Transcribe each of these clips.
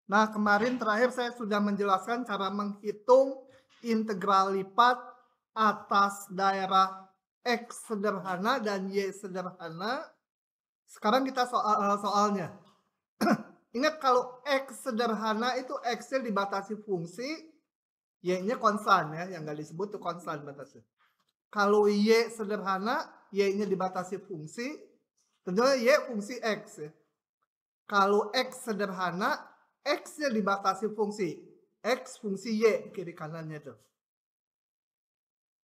Nah, kemarin terakhir saya sudah menjelaskan cara menghitung integral lipat atas daerah X sederhana dan Y sederhana. Sekarang kita soalnya. Ingat kalau X sederhana itu X-nya dibatasi fungsi, Y-nya konstan ya, yang nggak disebut itu konstan batasnya. Kalau Y sederhana, Y-nya dibatasi fungsi, tentunya Y fungsi X ya. Kalau X sederhana, X-nya dibatasi fungsi. X fungsi Y, kiri kanannya tuh.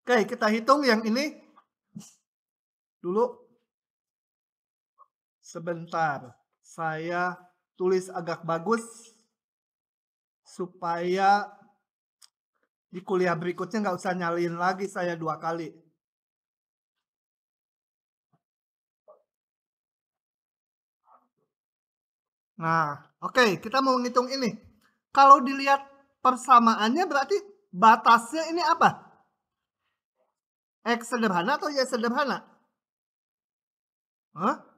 Oke, kita hitung yang ini dulu. Sebentar, saya tulis agak bagus supaya di kuliah berikutnya nggak usah nyalin lagi saya 2 kali. Nah, oke, kita mau ngitung ini. Kalau dilihat persamaannya berarti batasnya ini apa? X sederhana atau Y sederhana? Hah?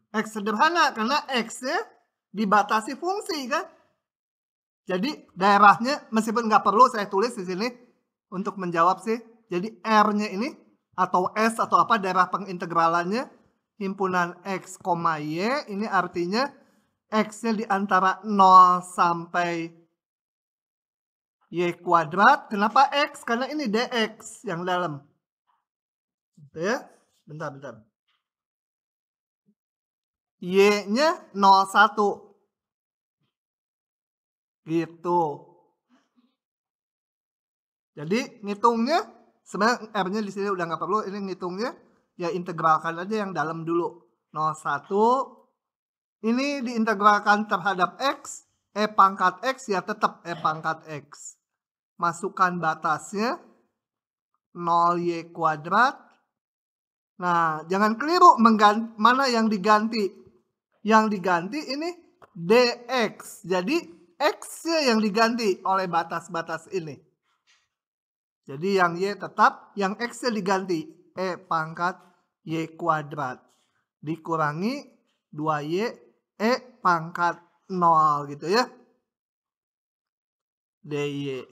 X sederhana karena X-nya dibatasi fungsi kan? Jadi daerahnya meskipun nggak perlu saya tulis di sini untuk menjawab sih. Jadi R-nya ini atau S atau apa daerah pengintegralannya himpunan X, Y ini artinya X-nya di antara 0 sampai Y kuadrat. Kenapa X? Karena ini DX yang dalam. Gitu ya. Bentar. Y-nya 01. Gitu. Jadi ngitungnya sebenarnya R-nya di sini udah nggak perlu, ini ngitungnya ya integralkan aja yang dalam dulu. 01 ini diintegralkan terhadap X, E pangkat X ya tetap E pangkat X. Masukkan batasnya 0Y kuadrat. Nah, jangan keliru mana yang diganti. Yang diganti ini DX. Jadi X-nya yang diganti oleh batas-batas ini. Jadi yang Y tetap, yang X-nya diganti. E pangkat Y kuadrat. Dikurangi 2Y E pangkat 0 gitu ya. DY.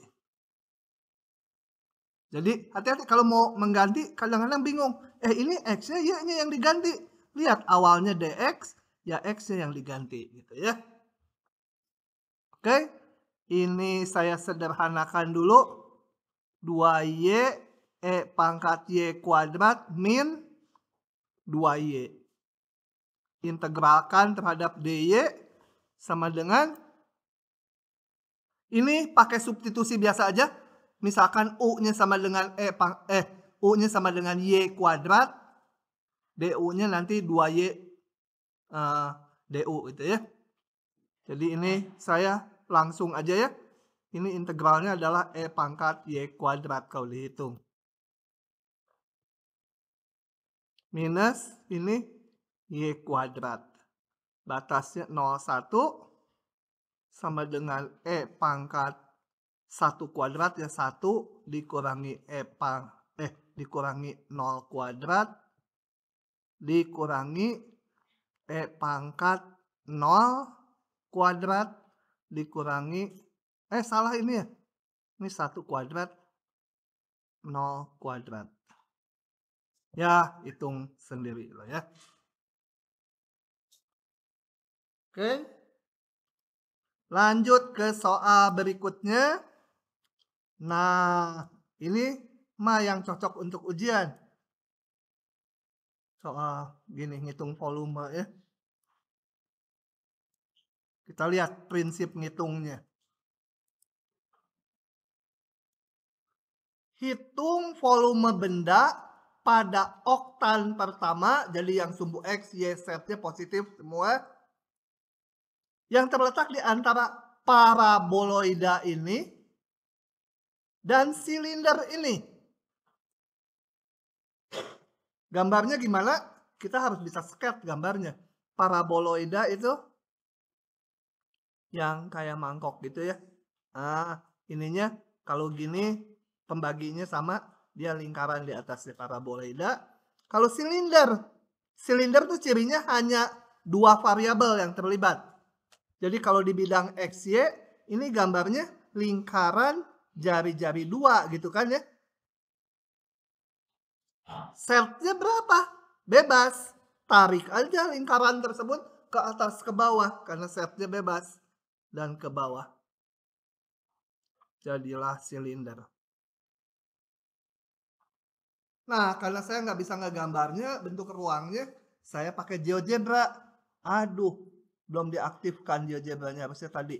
Jadi hati-hati kalau mau mengganti kadang-kadang bingung. Ini X-nya Y-nya yang diganti. Lihat awalnya DX, ya X-nya yang diganti gitu ya. Oke, ini saya sederhanakan dulu. 2Y E pangkat Y kuadrat min 2Y. Integralkan terhadap DY sama dengan ini pakai substitusi biasa aja. Misalkan U-nya sama dengan U-nya sama dengan Y kuadrat. DU-nya nanti 2Y DU gitu ya. Jadi ini saya langsung aja ya. Ini integralnya adalah E pangkat Y kuadrat kalau dihitung. Minus ini Y kuadrat. Batasnya 01 sama dengan E pangkat 1 kuadrat ya 1 dikurangi dikurangi 0 kuadrat dikurangi E pangkat 0 kuadrat dikurangi salah ini ya. Ini 1 kuadrat 0 kuadrat. Ya, hitung sendiri loh ya. Oke. Lanjut ke soal berikutnya. Nah, ini mah yang cocok untuk ujian. Soal gini, ngitung volume ya. Kita lihat prinsip ngitungnya. Hitung volume benda pada oktan pertama, jadi yang sumbu X, Y, Z-nya positif semua. Yang terletak di antara paraboloida ini dan silinder ini. Gambarnya gimana? Kita harus bisa sketch gambarnya. Paraboloida itu yang kayak mangkok gitu ya. Nah, ininya kalau gini pembaginya sama, dia lingkaran di atasnya paraboloida. Kalau silinder tuh cirinya hanya dua variabel yang terlibat. Jadi kalau di bidang X, Y, ini gambarnya lingkaran jari-jari dua gitu kan ya. Setnya berapa? Bebas. Tarik aja lingkaran tersebut ke atas ke bawah karena setnya bebas. Dan ke bawah. Jadilah silinder. Nah, karena saya nggak bisa ngegambarnya, bentuk ruangnya, saya pakai GeoGebra. Aduh, belum diaktifkan GeoGebra-nya, harusnya tadi.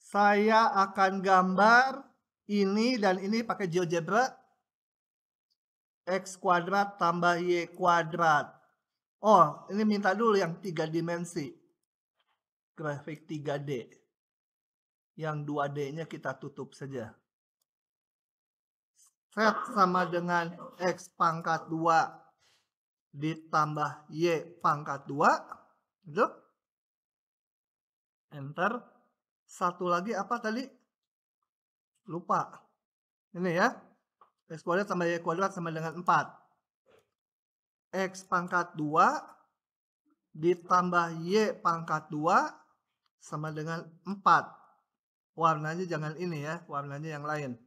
Saya akan gambar ini dan ini pakai GeoGebra. X kuadrat tambah Y kuadrat. Oh, ini minta dulu yang 3 dimensi. Grafik 3D. Yang 2D-nya kita tutup saja. Z sama dengan X pangkat 2 ditambah Y pangkat 2. Gitu. Enter. Satu lagi apa tadi? Lupa. Ini ya. X kuadrat tambah Y kuadrat sama dengan 4. X pangkat 2 ditambah Y pangkat 2 sama dengan 4. Warnanya jangan ini ya, warnanya yang lain.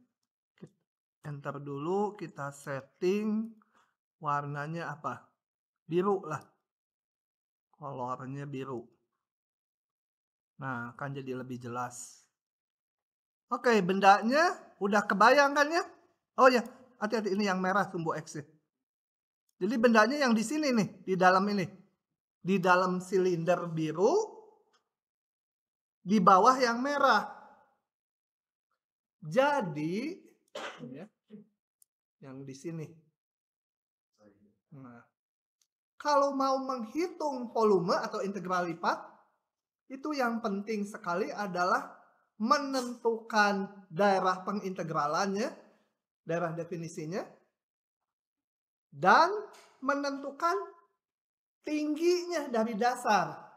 Enter dulu, kita setting warnanya apa? Biru lah. Kolornya biru. Nah, akan jadi lebih jelas. Oke, bendanya udah kebayang kan ya? Oh ya, hati-hati ini yang merah sumbu X ya. Jadi bendanya yang di sini nih, di dalam ini. Di dalam silinder biru, di bawah yang merah. Jadi, ya, yang di sini. Nah, kalau mau menghitung volume atau integral lipat, itu yang penting sekali adalah menentukan daerah pengintegralannya, daerah definisinya, dan menentukan tingginya dari dasar.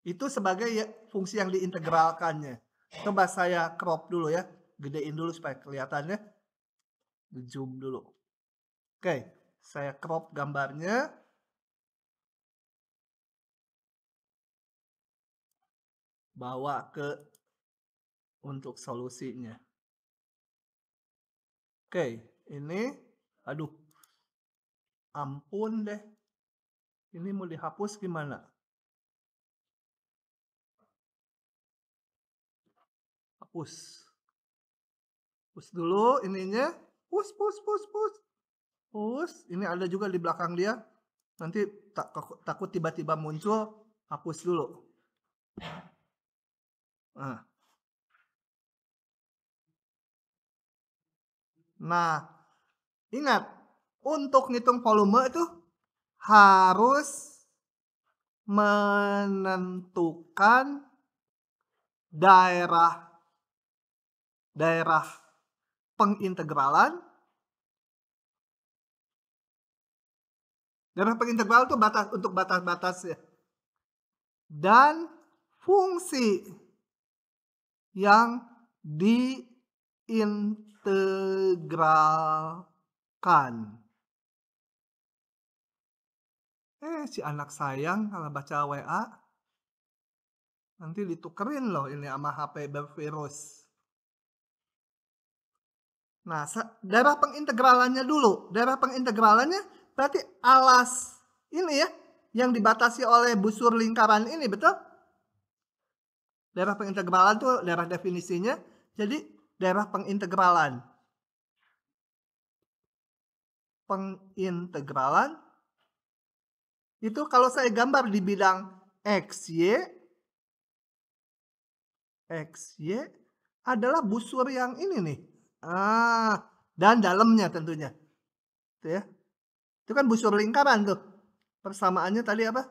Itu sebagai fungsi yang diintegralkannya. Coba saya crop dulu ya, gedein dulu supaya kelihatannya. Zoom dulu. Oke, saya crop gambarnya. Bawa ke untuk solusinya. Oke, ini aduh. Ampun deh. Ini mau dihapus gimana? Hapus. Hapus dulu ininya. Push. Ini ada juga di belakang dia. Nanti takut tiba-tiba muncul. Hapus dulu. Nah, ingat. Untuk ngitung volume itu harus menentukan daerah pengintegralan. Daerah pengintegral itu untuk batas-batas ya. Dan fungsi yang diintegralkan. Si anak sayang kalau baca WA nanti ditukerin loh ini sama HP bervirus. Nah, daerah pengintegralannya dulu. Daerah pengintegralannya berarti alas ini ya, yang dibatasi oleh busur lingkaran ini, betul? Daerah pengintegralan itu daerah definisinya. Jadi daerah pengintegralan. Pengintegralan itu kalau saya gambar di bidang XY adalah busur yang ini nih. Dan dalamnya tentunya. Itu ya. Itu kan busur lingkaran tuh. Persamaannya tadi apa?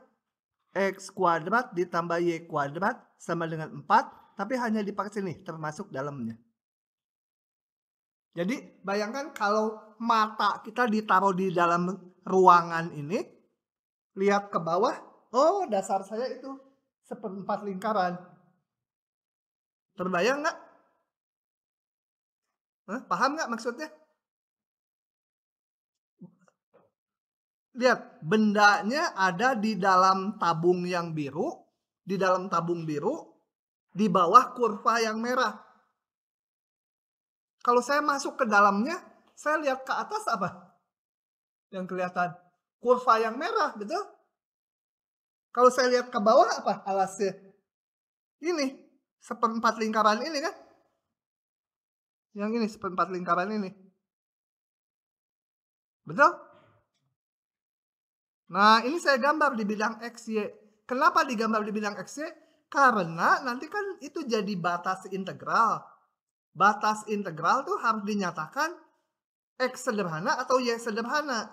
X kuadrat ditambah Y kuadrat sama dengan 4. Tapi hanya dipakai sini, termasuk dalamnya. Jadi bayangkan kalau mata kita ditaruh di dalam ruangan ini. Lihat ke bawah. Oh, dasar saya itu 1/4 lingkaran. Terbayang nggak? Paham nggak maksudnya? Lihat, bendanya ada di dalam tabung yang biru, di dalam tabung biru, di bawah kurva yang merah. Kalau saya masuk ke dalamnya, saya lihat ke atas apa? Yang kelihatan kurva yang merah, betul? Kalau saya lihat ke bawah apa alasnya? Ini, seperempat lingkaran ini kan? Yang ini, seperempat lingkaran ini. Betul? Nah, ini saya gambar di bidang X, Y. Kenapa digambar di bidang X, Y? Karena nanti kan itu jadi batas integral. Batas integral tuh harus dinyatakan X sederhana atau Y sederhana.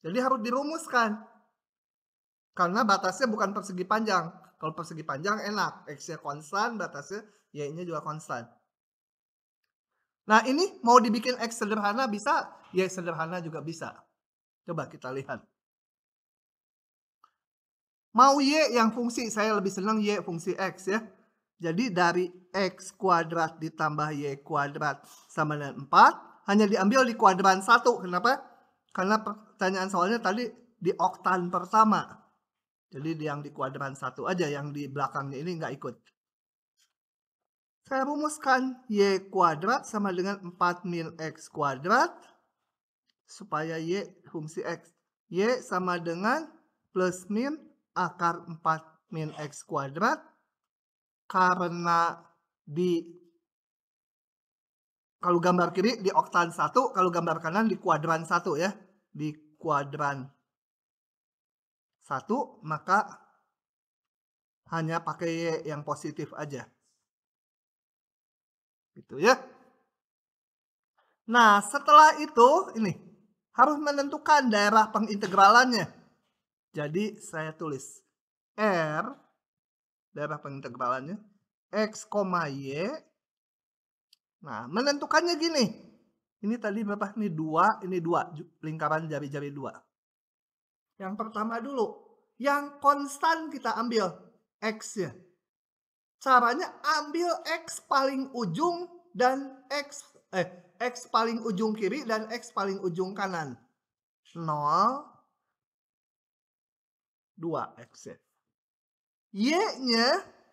Jadi harus dirumuskan. Karena batasnya bukan persegi panjang. Kalau persegi panjang enak. X-nya konstan, batasnya Y-nya juga konstan. Nah, ini mau dibikin X sederhana bisa, Y sederhana juga bisa. Coba kita lihat. Mau Y yang fungsi, saya lebih senang Y fungsi X ya. Jadi dari X kuadrat ditambah Y kuadrat sama dengan 4, hanya diambil di kuadran 1. Kenapa? Karena pertanyaan soalnya tadi di oktan pertama. Jadi yang di kuadran 1 aja, yang di belakangnya ini nggak ikut. Saya rumuskan Y kuadrat sama dengan 4 min X kuadrat. Supaya Y fungsi X. Y sama dengan plus min akar 4 min X kuadrat. Karena kalau gambar kiri di oktan 1, kalau gambar kanan di kuadran 1 ya. Di kuadran 1, maka hanya pakai Y yang positif aja. Gitu ya. Nah, setelah itu ini harus menentukan daerah pengintegralannya. Jadi saya tulis R, daerah pengintegralannya, X, Y. Nah, menentukannya gini. Ini tadi berapa? Ini 2, ini 2. Lingkaran jari-jari 2. Yang pertama dulu. Yang konstan kita ambil. X-nya. Caranya ambil X paling ujung dan X paling ujung kiri dan X paling ujung kanan. 0, 2 X-nya. Y-nya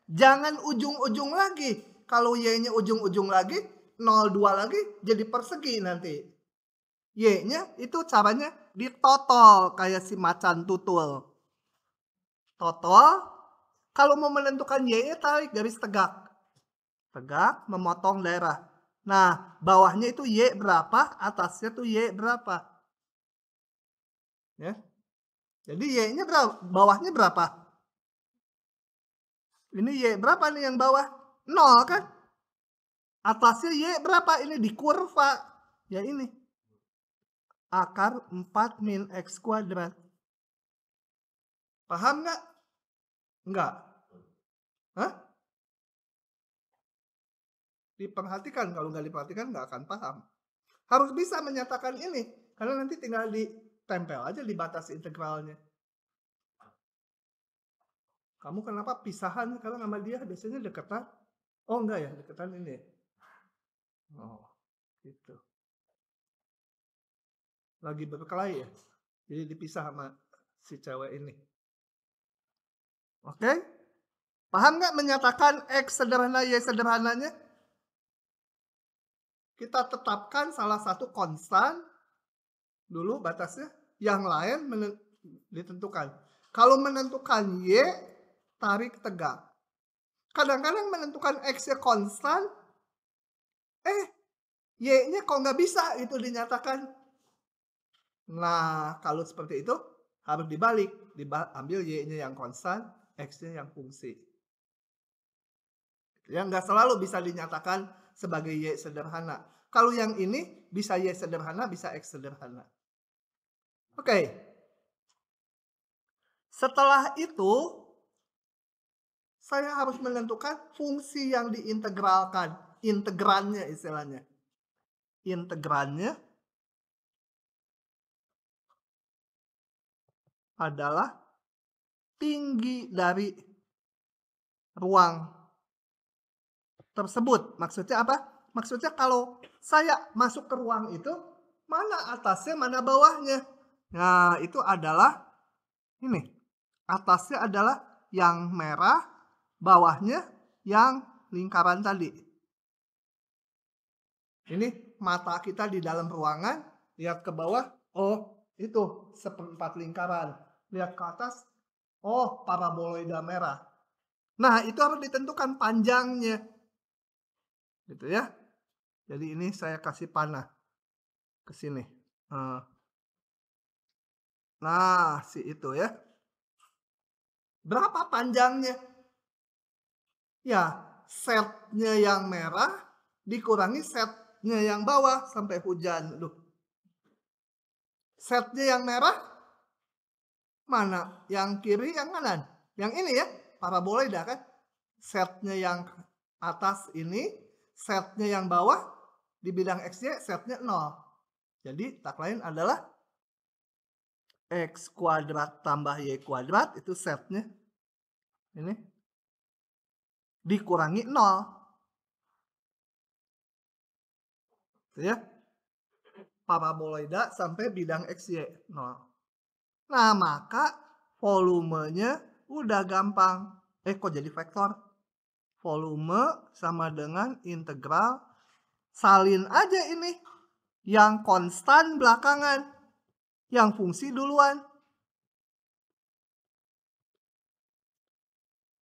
jangan ujung-ujung lagi. Kalau Y-nya ujung-ujung lagi, 0, 2 lagi jadi persegi nanti. Y-nya itu caranya ditotol kayak si macan tutul. Totol. Kalau mau menentukan Y-nya tarik garis tegak. Tegak, memotong daerah. Nah, bawahnya itu Y berapa, atasnya tuh Y berapa. Ya. Jadi Y-nya berapa? Bawahnya berapa? Ini Y berapa nih yang bawah? 0 kan? Atasnya Y berapa? Ini di kurva. Ya ini. Akar 4 min X kuadrat. Paham nggak? Enggak. Hah? Diperhatikan. Kalau nggak diperhatikan nggak akan paham. Harus bisa menyatakan ini. Karena nanti tinggal ditempel aja di batas integralnya. Kamu kenapa pisahan sekarang sama dia? Biasanya deketan. Oh enggak ya, deketan ini. Oh, gitu. Lagi berkelahi ya. Jadi dipisah sama si cewek ini. Oke? Paham nggak menyatakan X sederhana, Y sederhananya? Kita tetapkan salah satu konstan dulu batasnya. Yang lain ditentukan. Kalau menentukan Y, tarik tegak. Kadang-kadang menentukan X-nya konstan, Y-nya kok nggak bisa itu dinyatakan. Nah, kalau seperti itu harus dibalik. Ambil Y-nya yang konstan, X-nya yang fungsi. Ya, nggak selalu bisa dinyatakan sebagai Y sederhana. Kalau yang ini bisa Y sederhana, bisa X sederhana. Oke. Setelah itu, saya harus menentukan fungsi yang diintegralkan. Integrannya istilahnya. Integrannya adalah tinggi dari ruang tersebut. Maksudnya apa? Maksudnya kalau saya masuk ke ruang itu, mana atasnya, mana bawahnya. Nah, itu adalah ini, atasnya adalah yang merah, bawahnya yang lingkaran tadi. Ini mata kita di dalam ruangan, lihat ke bawah, oh itu seperempat lingkaran. Lihat ke atas, oh paraboloida merah. Nah, itu harus ditentukan panjangnya. Gitu ya. Jadi ini saya kasih panah ke sini. Nah, si itu ya. Berapa panjangnya? Ya, setnya yang merah dikurangi setnya yang bawah sampai hujan. Loh. Setnya yang merah mana? Yang kiri, yang kanan? Yang ini ya, paraboloida kan? Setnya yang atas ini, setnya yang bawah di bidang XY setnya 0. Jadi tak lain adalah X kuadrat tambah Y kuadrat itu setnya ini dikurangi 0. Ya. Paraboloida sampai bidang XY 0. Nah, maka volumenya udah gampang. Kok jadi vektor? Volume sama dengan integral. Salin aja ini. Yang konstan belakangan. Yang fungsi duluan.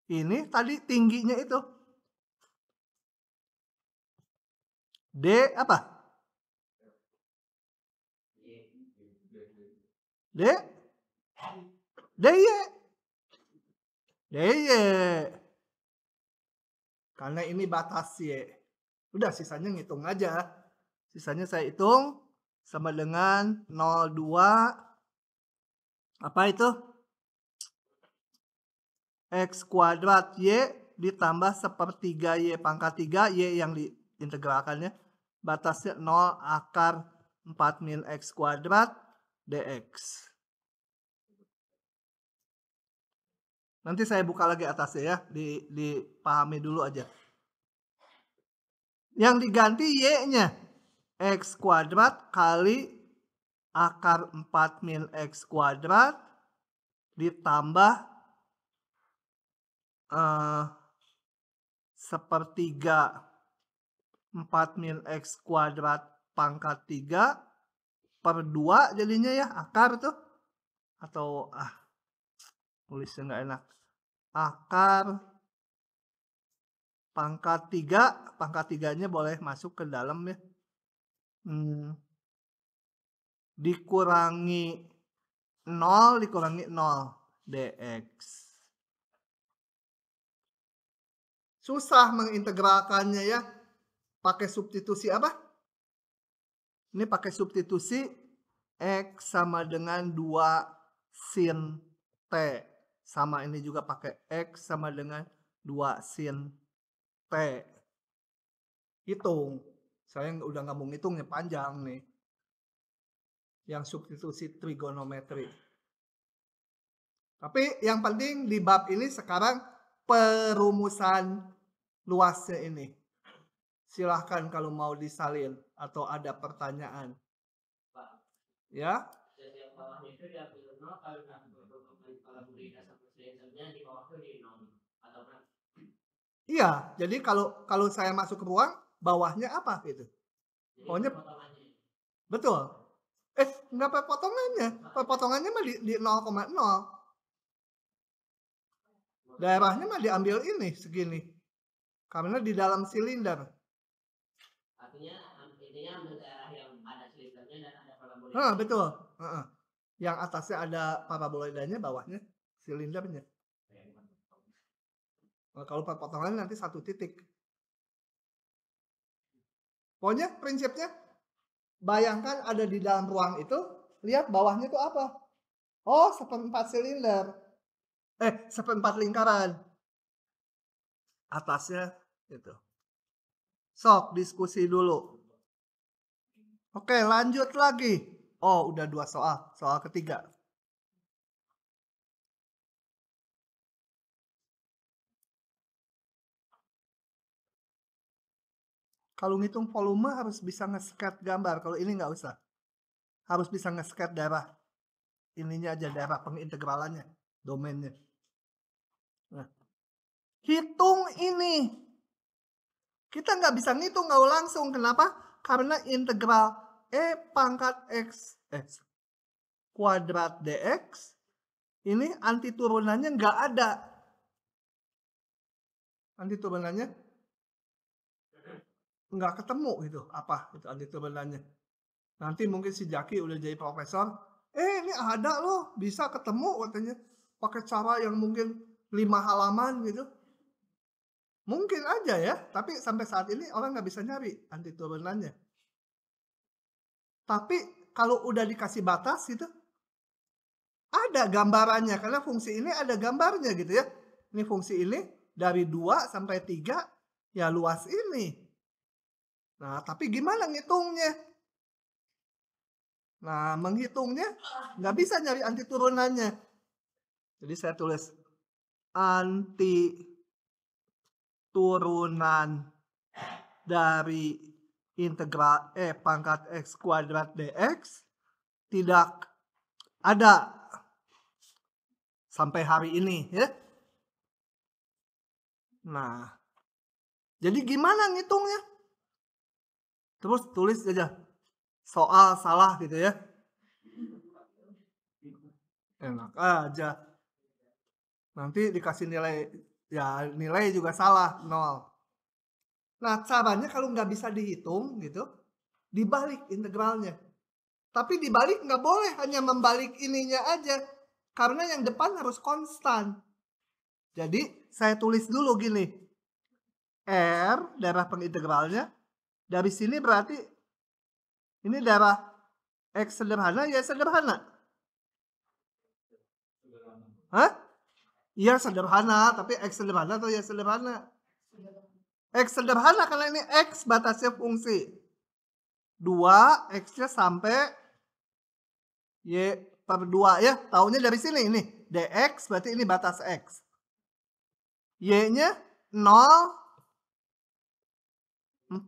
Ini tadi tingginya itu. D apa? D? DY. DY. Karena ini batas Y. Udah sisanya ngitung aja. Sisanya saya hitung sama dengan 0,2 apa itu? X kuadrat Y ditambah sepertiga Y pangkat 3 Y yang diintegralkannya. Batasnya 0 akar 4 min X kuadrat dx. Nanti saya buka lagi atasnya ya. Dipahami dulu aja. Yang diganti Y-nya. X kuadrat kali akar 4 min X kuadrat ditambah sepertiga 4 min X kuadrat pangkat 3 per 2 jadinya ya akar tuh. Atau tulisnya nggak enak. Akar pangkat 3, pangkat 3-nya boleh masuk ke dalam ya. Dikurangi 0 dikurangi 0 dx. Susah mengintegralkannya ya. Pakai substitusi apa? Ini pakai substitusi X sama dengan 2 sin T. Sama ini juga pakai X sama dengan 2 sin T. Hitung. Saya udah nggak mau ngitungnya panjang nih. Yang substitusi trigonometri. Tapi yang penting di bab ini sekarang perumusan luasnya ini. Silahkan kalau mau disalin atau ada pertanyaan. Ya. Iya, jadi kalau saya masuk ke ruang, bawahnya apa gitu? Pokoknya betul. Nggak potongannya. Potongannya mah di 0,0. Daerahnya mah diambil ini segini. Karena di dalam silinder. Artinya ambil daerah yang ada silindernya dan ada paraboloidanya. Betul. Yang atasnya ada paraboloidanya, bawahnya silindernya. Kalau potongannya nanti 1 titik. Pokoknya prinsipnya bayangkan ada di dalam ruang itu, lihat bawahnya itu apa? Oh, seperempat silinder. Seperempat lingkaran. Atasnya itu. Sok, diskusi dulu. Oke, lanjut lagi. Oh, udah 2 soal. Soal ketiga. Kalau ngitung volume harus bisa nge-sketch gambar. Kalau ini nggak usah. Harus bisa nge-sketch daerah. ininya aja, daerah pengintegralannya, domainnya. Nah, hitung ini. Kita nggak bisa ngitung kalau langsung. Kenapa? Karena integral E pangkat X kuadrat dx ini anti turunannya nggak ada. Anti turunannya nggak ketemu gitu. Apa itu anti turunannya? Nanti mungkin si Jaki udah jadi profesor. Ini ada loh, bisa ketemu katanya. Pakai cara yang mungkin 5 halaman gitu. Mungkin aja ya, tapi sampai saat ini orang nggak bisa nyari anti turunannya. Tapi kalau udah dikasih batas gitu, ada gambarannya. Karena fungsi ini ada gambarnya gitu ya. Ini fungsi ini dari 2 sampai 3, ya luas ini. Nah, tapi gimana ngitungnya? Nah, menghitungnya nggak bisa nyari anti turunannya. Jadi saya tulis anti turunan dari integral E pangkat X kuadrat dx tidak ada sampai hari ini ya. Nah, jadi gimana ngitungnya? Terus tulis aja soal salah gitu ya. Enak aja. Nanti dikasih nilai, ya nilai juga salah, 0. Nah, caranya kalau nggak bisa dihitung gitu, dibalik integralnya. Tapi dibalik nggak boleh hanya membalik ininya aja. Karena yang depan harus konstan. Jadi saya tulis dulu gini. R, daerah pengintegralnya. Dari sini berarti ini daerah X sederhana, ya sederhana. Hah? Iya sederhana, tapi X sederhana atau ya sederhana? X sederhana karena ini X batasnya fungsi. 2, X-nya sampai Y per 2 ya. Taunya dari sini ini. Dx berarti ini batas X. Y-nya 0, 4.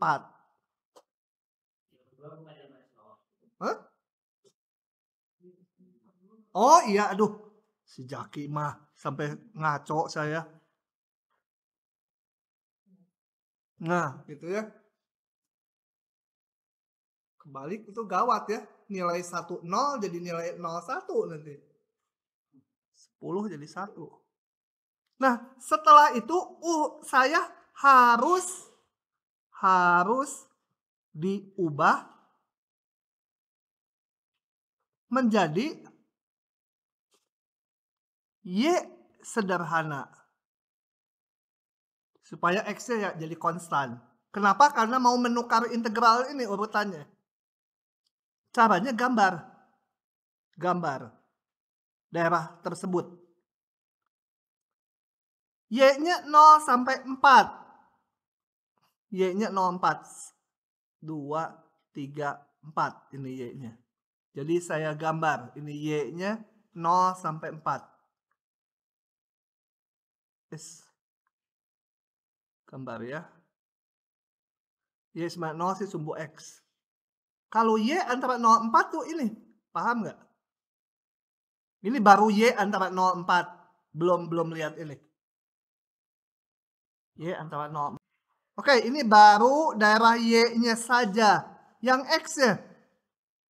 Hah? Oh iya, aduh. Si Jaki mah sampai ngaco saya. Nah, gitu ya. Kebalik itu gawat ya. Nilai 1 0 jadi nilai 0 1 nanti. 10 jadi 1. Nah, setelah itu saya harus diubah menjadi Y sederhana. Supaya X-nya ya jadi konstan. Kenapa? Karena mau menukar integral ini urutannya. Caranya gambar daerah tersebut. Y-nya 0 sampai 4. Y-nya 0, 4. 2, 3, 4. Ini Y-nya. Jadi saya gambar. Ini Y-nya 0 sampai 4. Gambar ya. Y sama 0 sih sumbu X. Kalau Y antara 0 4 tuh ini. Paham nggak? Ini baru Y antara 0 4. Belum lihat ini. Y antara 0. Oke, ini baru daerah Y-nya saja. Yang X-nya.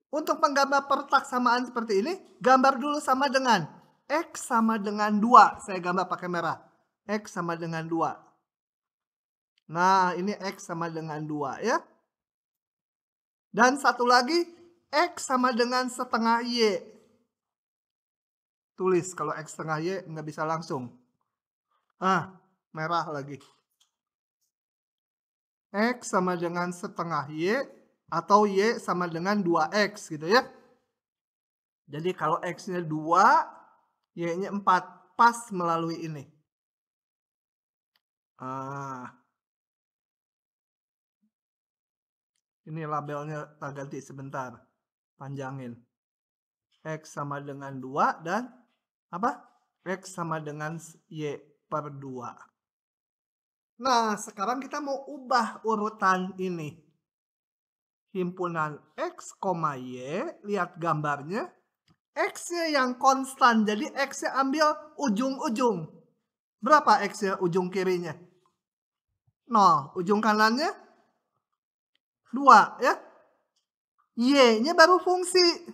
Untuk menggambar pertaksamaan seperti ini, gambar dulu sama dengan X sama dengan 2. Saya gambar pakai merah. X sama dengan 2. Nah, ini X sama dengan 2 ya. Dan satu lagi, X sama dengan setengah Y. Tulis kalau X setengah Y nggak bisa langsung. Merah lagi. X sama dengan setengah Y atau Y sama dengan 2X gitu ya. Jadi kalau X-nya 2, Y-nya 4. Pas melalui ini. Ini labelnya tak ganti sebentar. Panjangin. X sama dengan 2 dan apa? X sama dengan Y per 2. Nah, sekarang kita mau ubah urutan ini. Himpunan X, Y, lihat gambarnya. X-nya yang konstan. Jadi X-nya ambil ujung-ujung. Berapa X-nya ujung kirinya? 0. Ujung kanannya 2 ya. Y-nya baru fungsi.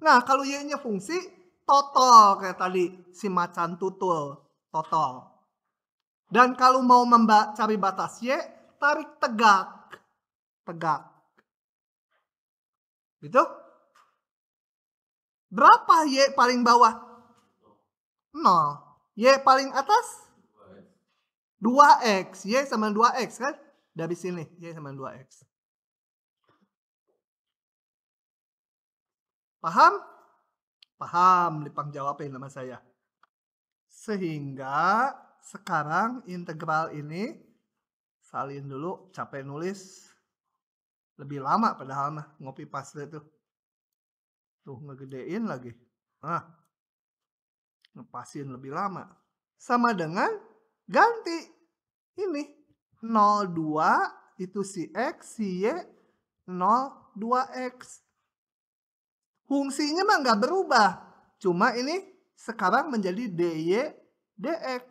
Nah, kalau Y-nya fungsi, total kayak tadi si macan tutul. Total. Dan kalau mau cari batas Y, tarik tegak. Tegak. Gitu? Berapa Y paling bawah? 0. Y paling atas? 2X. Y sama 2X kan? Dari sini. Y sama 2X. Paham? Paham. Lipang jawabin sama saya. Sehingga sekarang integral ini, salin dulu, capek nulis. Lebih lama padahal mah ngopi paste itu. Tuh ngegedein lagi. Nah, ngepasin lebih lama. Sama dengan ganti ini 0,2 itu si X, si Y 0,2X. Fungsinya mah nggak berubah. Cuma ini sekarang menjadi DY DX.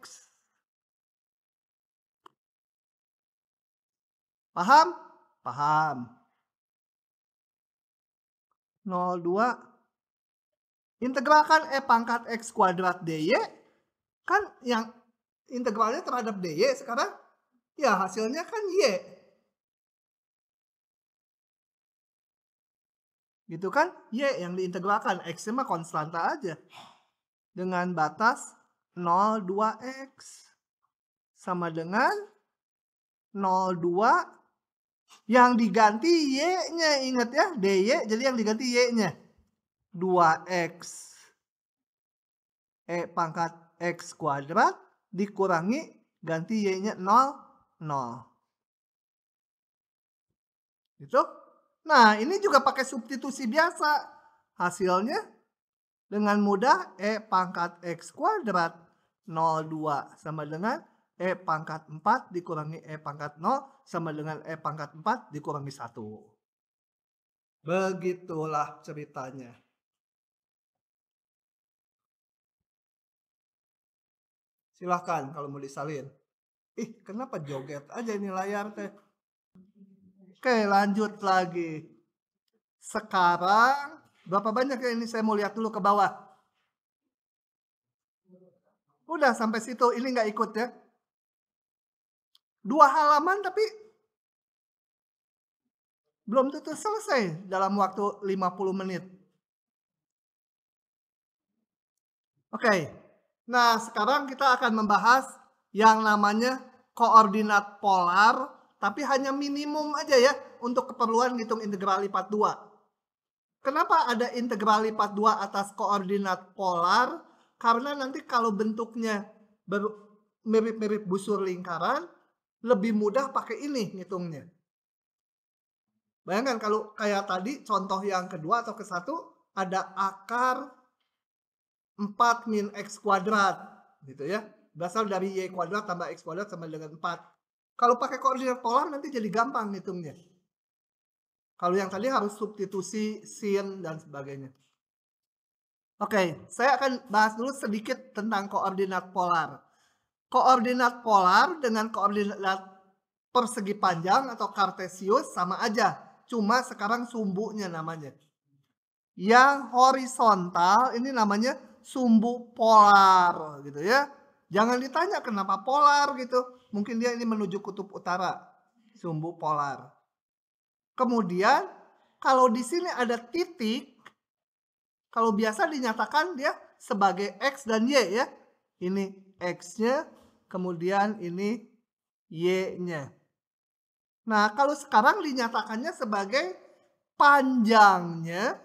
Paham? Paham. 0,2 integralkan E pangkat X kuadrat DY. Kan yang integralnya terhadap DY sekarang ya hasilnya kan Y. Gitu kan? Y yang diintegralkan. X-nya mah konstanta aja. Dengan batas 0,2X. Sama dengan 0,2. Yang diganti Y-nya. Ingat ya. DY jadi yang diganti Y-nya. 2X. E pangkat X kuadrat dikurangi ganti Y-nya 0, 0. Gitu? Nah, ini juga pakai substitusi biasa. Hasilnya dengan mudah E pangkat X kuadrat 0,2 sama dengan E pangkat 4 dikurangi E pangkat 0 sama dengan E pangkat 4 dikurangi 1. Begitulah ceritanya. Silahkan kalau mau disalin. Kenapa joget aja ini layar teh? Oke, lanjut lagi. Sekarang, berapa banyak ya ini saya mau lihat dulu ke bawah. Udah sampai situ, ini nggak ikut ya. 2 halaman tapi belum tentu selesai dalam waktu 50 menit. Oke, nah sekarang kita akan membahas yang namanya koordinat polar, tapi hanya minimum aja ya untuk keperluan ngitung integral lipat 2. Kenapa ada integral lipat 2 atas koordinat polar? Karena nanti kalau bentuknya mirip-mirip busur lingkaran, lebih mudah pakai ini ngitungnya. Bayangkan kalau kayak tadi contoh yang kedua atau ke-1 ada akar 4 min X kuadrat gitu ya. Berasal dari Y kuadrat tambah X kuadrat sama dengan 4. Kalau pakai koordinat polar nanti jadi gampang ngitungnya. Kalau yang tadi harus substitusi sin dan sebagainya. Oke, saya akan bahas dulu sedikit tentang koordinat polar. Koordinat polar dengan koordinat persegi panjang atau kartesius sama aja. Cuma sekarang sumbunya namanya. Yang horizontal ini namanya sumbu polar gitu ya. Jangan ditanya kenapa polar gitu. Mungkin dia ini menuju kutub utara. Sumbu polar. Kemudian kalau di sini ada titik, kalau biasa dinyatakan dia sebagai X dan Y ya. Ini X-nya, kemudian ini Y-nya. Nah, kalau sekarang dinyatakannya sebagai panjangnya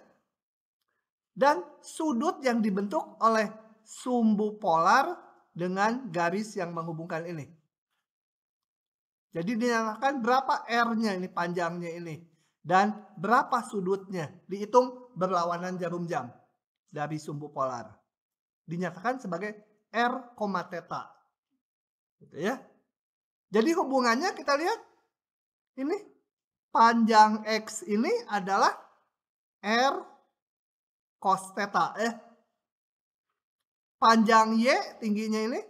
dan sudut yang dibentuk oleh sumbu polar dengan garis yang menghubungkan ini. Jadi dinyatakan berapa R-nya ini, panjangnya ini. Dan berapa sudutnya. Dihitung berlawanan jarum jam dari sumbu polar. Dinyatakan sebagai R, theta. Gitu ya. Jadi hubungannya kita lihat. Ini panjang X ini adalah R cos theta. Panjang Y tingginya ini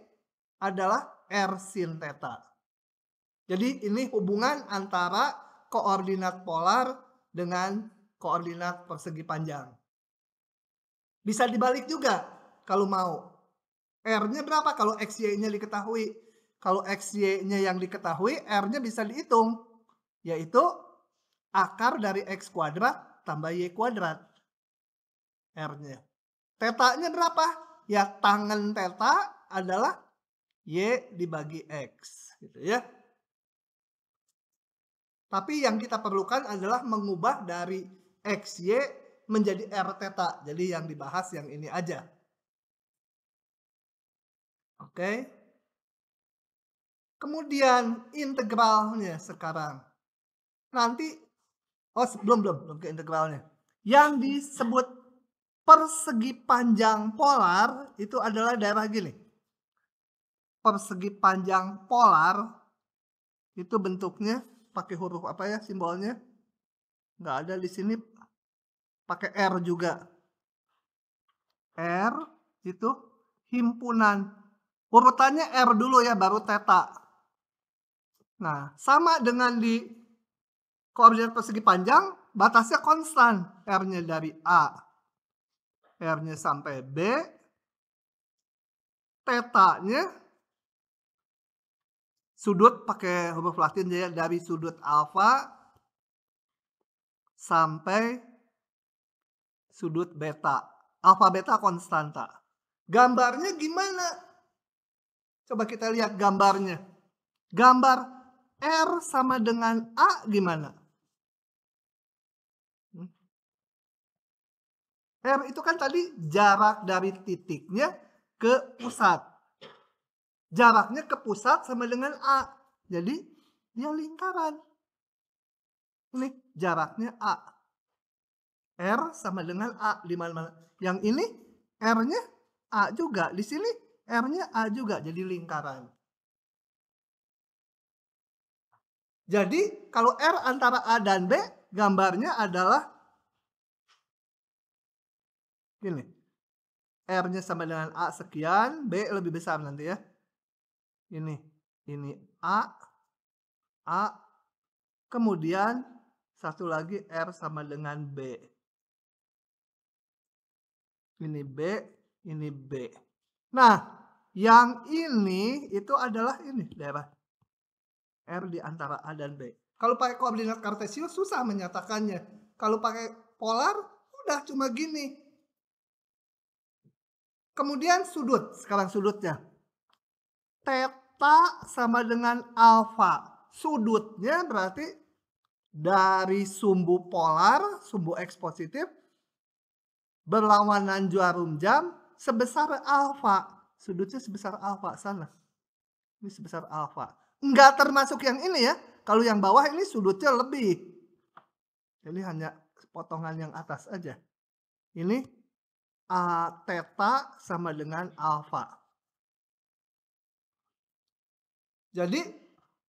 adalah R sin theta. Jadi ini hubungan antara koordinat polar dengan koordinat persegi panjang. Bisa dibalik juga kalau mau. R-nya berapa kalau XY-nya diketahui? Kalau XY-nya yang diketahui, R-nya bisa dihitung. Yaitu akar dari X kuadrat tambah Y kuadrat. R-nya. Theta-nya berapa? Ya tangen theta adalah Y dibagi X. Gitu ya. Tapi yang kita perlukan adalah mengubah dari XY menjadi R theta. Jadi yang dibahas yang ini aja. Oke. Kemudian integralnya sekarang. Nanti, belum ke integralnya. Yang disebut persegi panjang polar itu adalah daerah gini. Persegi panjang polar itu bentuknya pakai huruf apa ya simbolnya? Nggak ada di sini, pakai R juga. R itu himpunan. Urutannya R dulu ya, baru theta. Nah, sama dengan di koordinat persegi panjang, batasnya konstan. R-nya dari A, R-nya sampai B, theta-nya sudut pakai huruf Latin ya, dari sudut alfa sampai sudut beta. Alfa beta konstanta. Gambarnya gimana? Coba kita lihat gambarnya. Gambar R sama dengan A gimana? R itu kan tadi jarak dari titiknya ke pusat. Jaraknya ke pusat sama dengan A. Jadi dia lingkaran. Ini jaraknya A. R sama dengan A di mana-mana. Yang ini R-nya A juga. Di sini R-nya A juga. Jadi lingkaran. Jadi kalau R antara A dan B, gambarnya adalah gini. R-nya sama dengan A sekian, B lebih besar nanti ya. Ini A, kemudian satu lagi R sama dengan B. Ini B, ini B. Nah, yang ini itu adalah ini daerah R di antara A dan B. Kalau pakai koordinat kartesius susah menyatakannya. Kalau pakai polar udah cuma gini. Kemudian sudut, sekarang sudutnya. Theta sama dengan alfa. Sudutnya berarti dari sumbu polar, sumbu X positif, berlawanan jarum jam sebesar alfa. Sudutnya sebesar alfa sana. Ini sebesar alfa. Enggak termasuk yang ini ya. Kalau yang bawah ini sudutnya lebih. Jadi hanya potongan yang atas aja. Ini theta sama dengan alfa. Jadi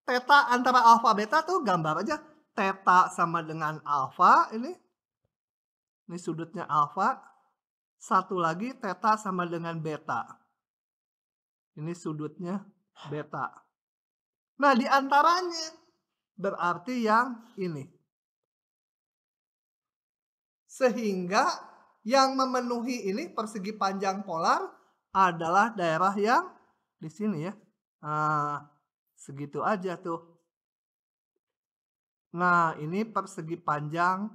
theta antara alfa beta tuh gambar aja. Theta sama dengan alfa ini. Ini sudutnya alfa. Satu lagi theta sama dengan beta. Ini sudutnya beta. Nah, di antaranya berarti yang ini. Sehingga yang memenuhi ini persegi panjang polar adalah daerah yang di sini ya. Nah, segitu aja tuh. Nah, ini persegi panjang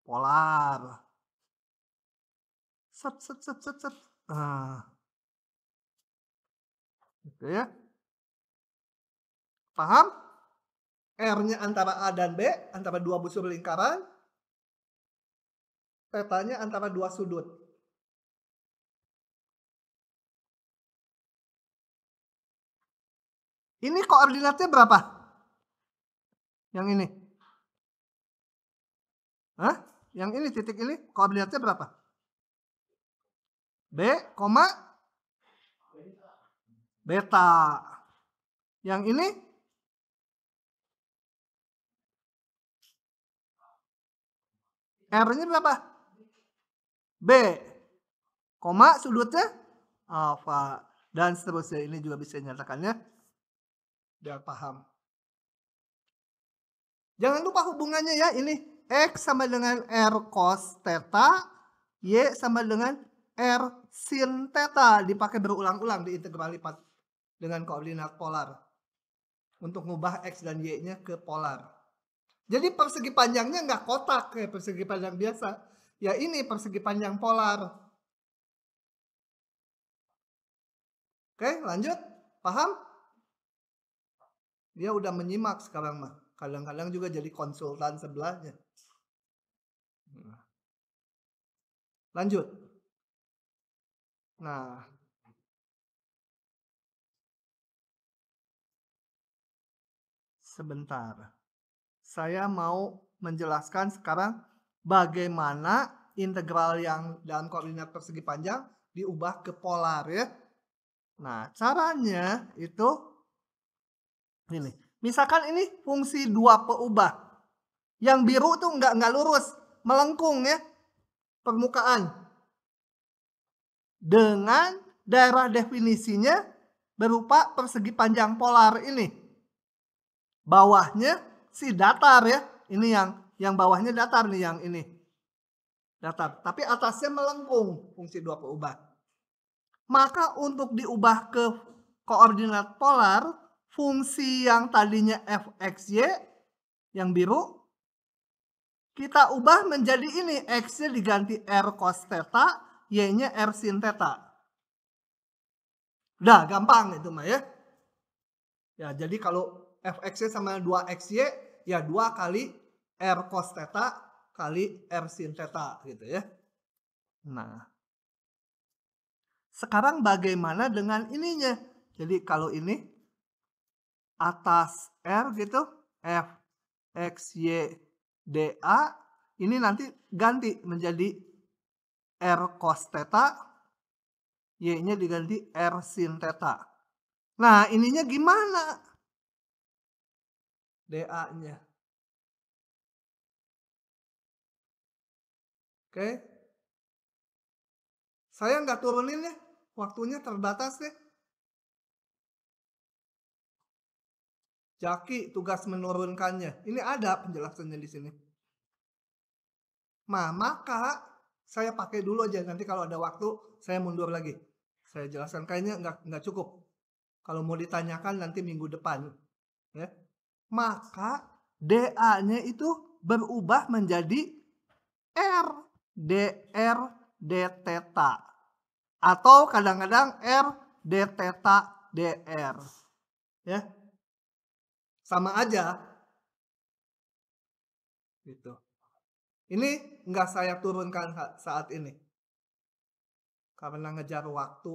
polar. Set. Nah, gitu ya. Paham? R-nya antara A dan B, antara dua busur lingkaran. Theta-nya antara dua sudut. Ini koordinatnya berapa? Yang ini. Hah? Yang ini, titik ini, koordinatnya berapa? B, beta. Yang ini? R-nya berapa? B, koma sudutnya alfa, dan seterusnya. Ini juga bisa dinyatakannya biar paham. Jangan lupa hubungannya ya, ini X sama dengan R cos theta, Y sama dengan R sin theta, dipakai berulang-ulang di integral lipat dengan koordinat polar untuk mengubah X dan Y-nya ke polar. Jadi persegi panjangnya nggak kotak kayak persegi panjang biasa. Ya ini persegi panjang polar. Oke, lanjut. Paham? Dia udah menyimak sekarang mah. Kadang-kadang juga jadi konsultan sebelahnya. Lanjut. Nah, sebentar. Saya mau menjelaskan sekarang bagaimana integral yang dalam koordinat persegi panjang diubah ke polar ya. Nah, caranya itu ini. Misalkan ini fungsi dua peubah. Yang biru tuh nggak lurus, melengkung ya permukaan. Dengan daerah definisinya berupa persegi panjang polar ini. Bawahnya si datar ya. Ini yang bawahnya datar nih, yang ini. Datar, tapi atasnya melengkung, fungsi dua peubah. Maka untuk diubah ke koordinat polar, fungsi yang tadinya fxy yang biru kita ubah menjadi ini, x-nya diganti r cos theta, y-nya r sin theta. Udah gampang itu mah ya. Ya, jadi kalau fx-nya sama 2xy, ya 2 kali r cos theta kali r sin theta gitu ya. Nah, sekarang bagaimana dengan ininya? Jadi kalau ini atas r gitu, f x y dA, ini nanti ganti menjadi r cos theta, y-nya diganti r sin theta. Nah, ininya gimana? dA-nya. Oke. Saya nggak turunin ya, waktunya terbatas deh. Jaki tugas menurunkannya. Ini ada penjelasannya di sini. Nah, maka saya pakai dulu aja. Nanti kalau ada waktu, saya mundur lagi. Saya jelaskan, kayaknya nggak cukup. Kalau mau ditanyakan nanti minggu depan. Ya. Maka dA-nya itu berubah menjadi R dr d theta. Atau kadang-kadang R d theta dr. Ya. Sama aja. Gitu. Ini nggak saya turunkan saat ini. Karena ngejar waktu.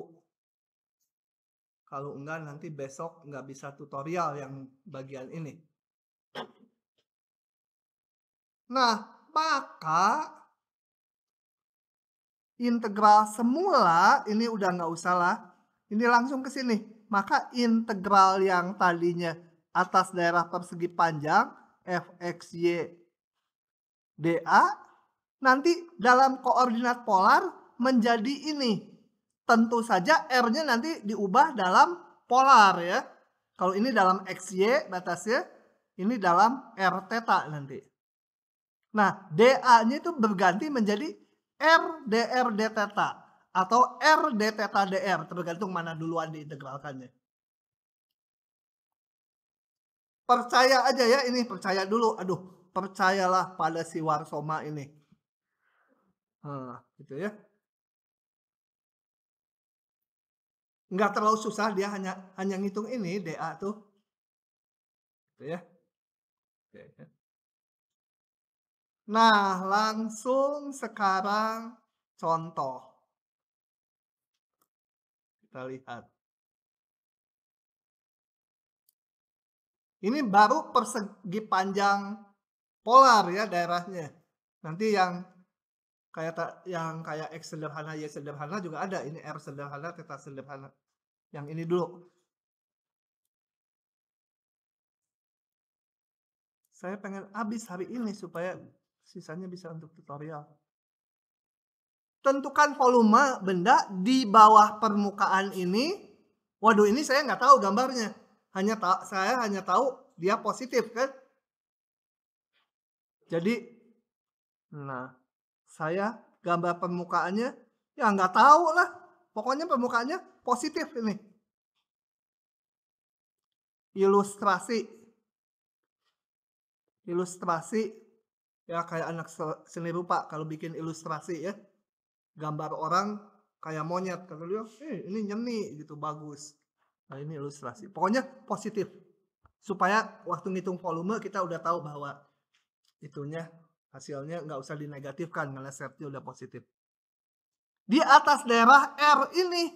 Kalau enggak nanti besok nggak bisa tutorial yang bagian ini. Nah, maka integral semula ini udah nggak usah lah. Ini langsung ke sini. Maka integral yang tadinya atas daerah persegi panjang fxy dA nanti dalam koordinat polar menjadi ini. Tentu saja R-nya nanti diubah dalam polar ya. Kalau ini dalam XY batasnya, ini dalam R theta nanti. Nah, dA-nya itu berganti menjadi R dr d theta atau R d theta dr, tergantung mana duluan diintegralkannya. Percaya aja ya, ini percaya dulu. Aduh, percayalah pada si Warsoma ini. Gitu ya. Nggak terlalu susah, dia hanya ngitung ini dA tuh. Gitu ya. Oke. Nah, langsung sekarang contoh. Kita lihat. Ini baru persegi panjang polar ya daerahnya. Nanti yang kayak X sederhana, Y sederhana juga ada. Ini R sederhana, theta sederhana. Yang ini dulu. Saya pengen habis hari ini supaya sisanya bisa untuk tutorial. tentukan volume benda di bawah permukaan ini. Waduh, ini saya nggak tahu gambarnya. Saya hanya tahu dia positif kan. Jadi, nah, saya gambar permukaannya ya nggak tahu lah. Pokoknya permukaannya positif ini. Ilustrasi ya kayak anak seni rupa kalau bikin ilustrasi ya. Gambar orang kayak monyet kata dia, ini nyeni gitu bagus. Nah, ini ilustrasi. Pokoknya positif. Supaya waktu ngitung volume kita udah tahu bahwa itunya hasilnya nggak usah dinegatifkan karena setnya udah positif. Di atas daerah R ini,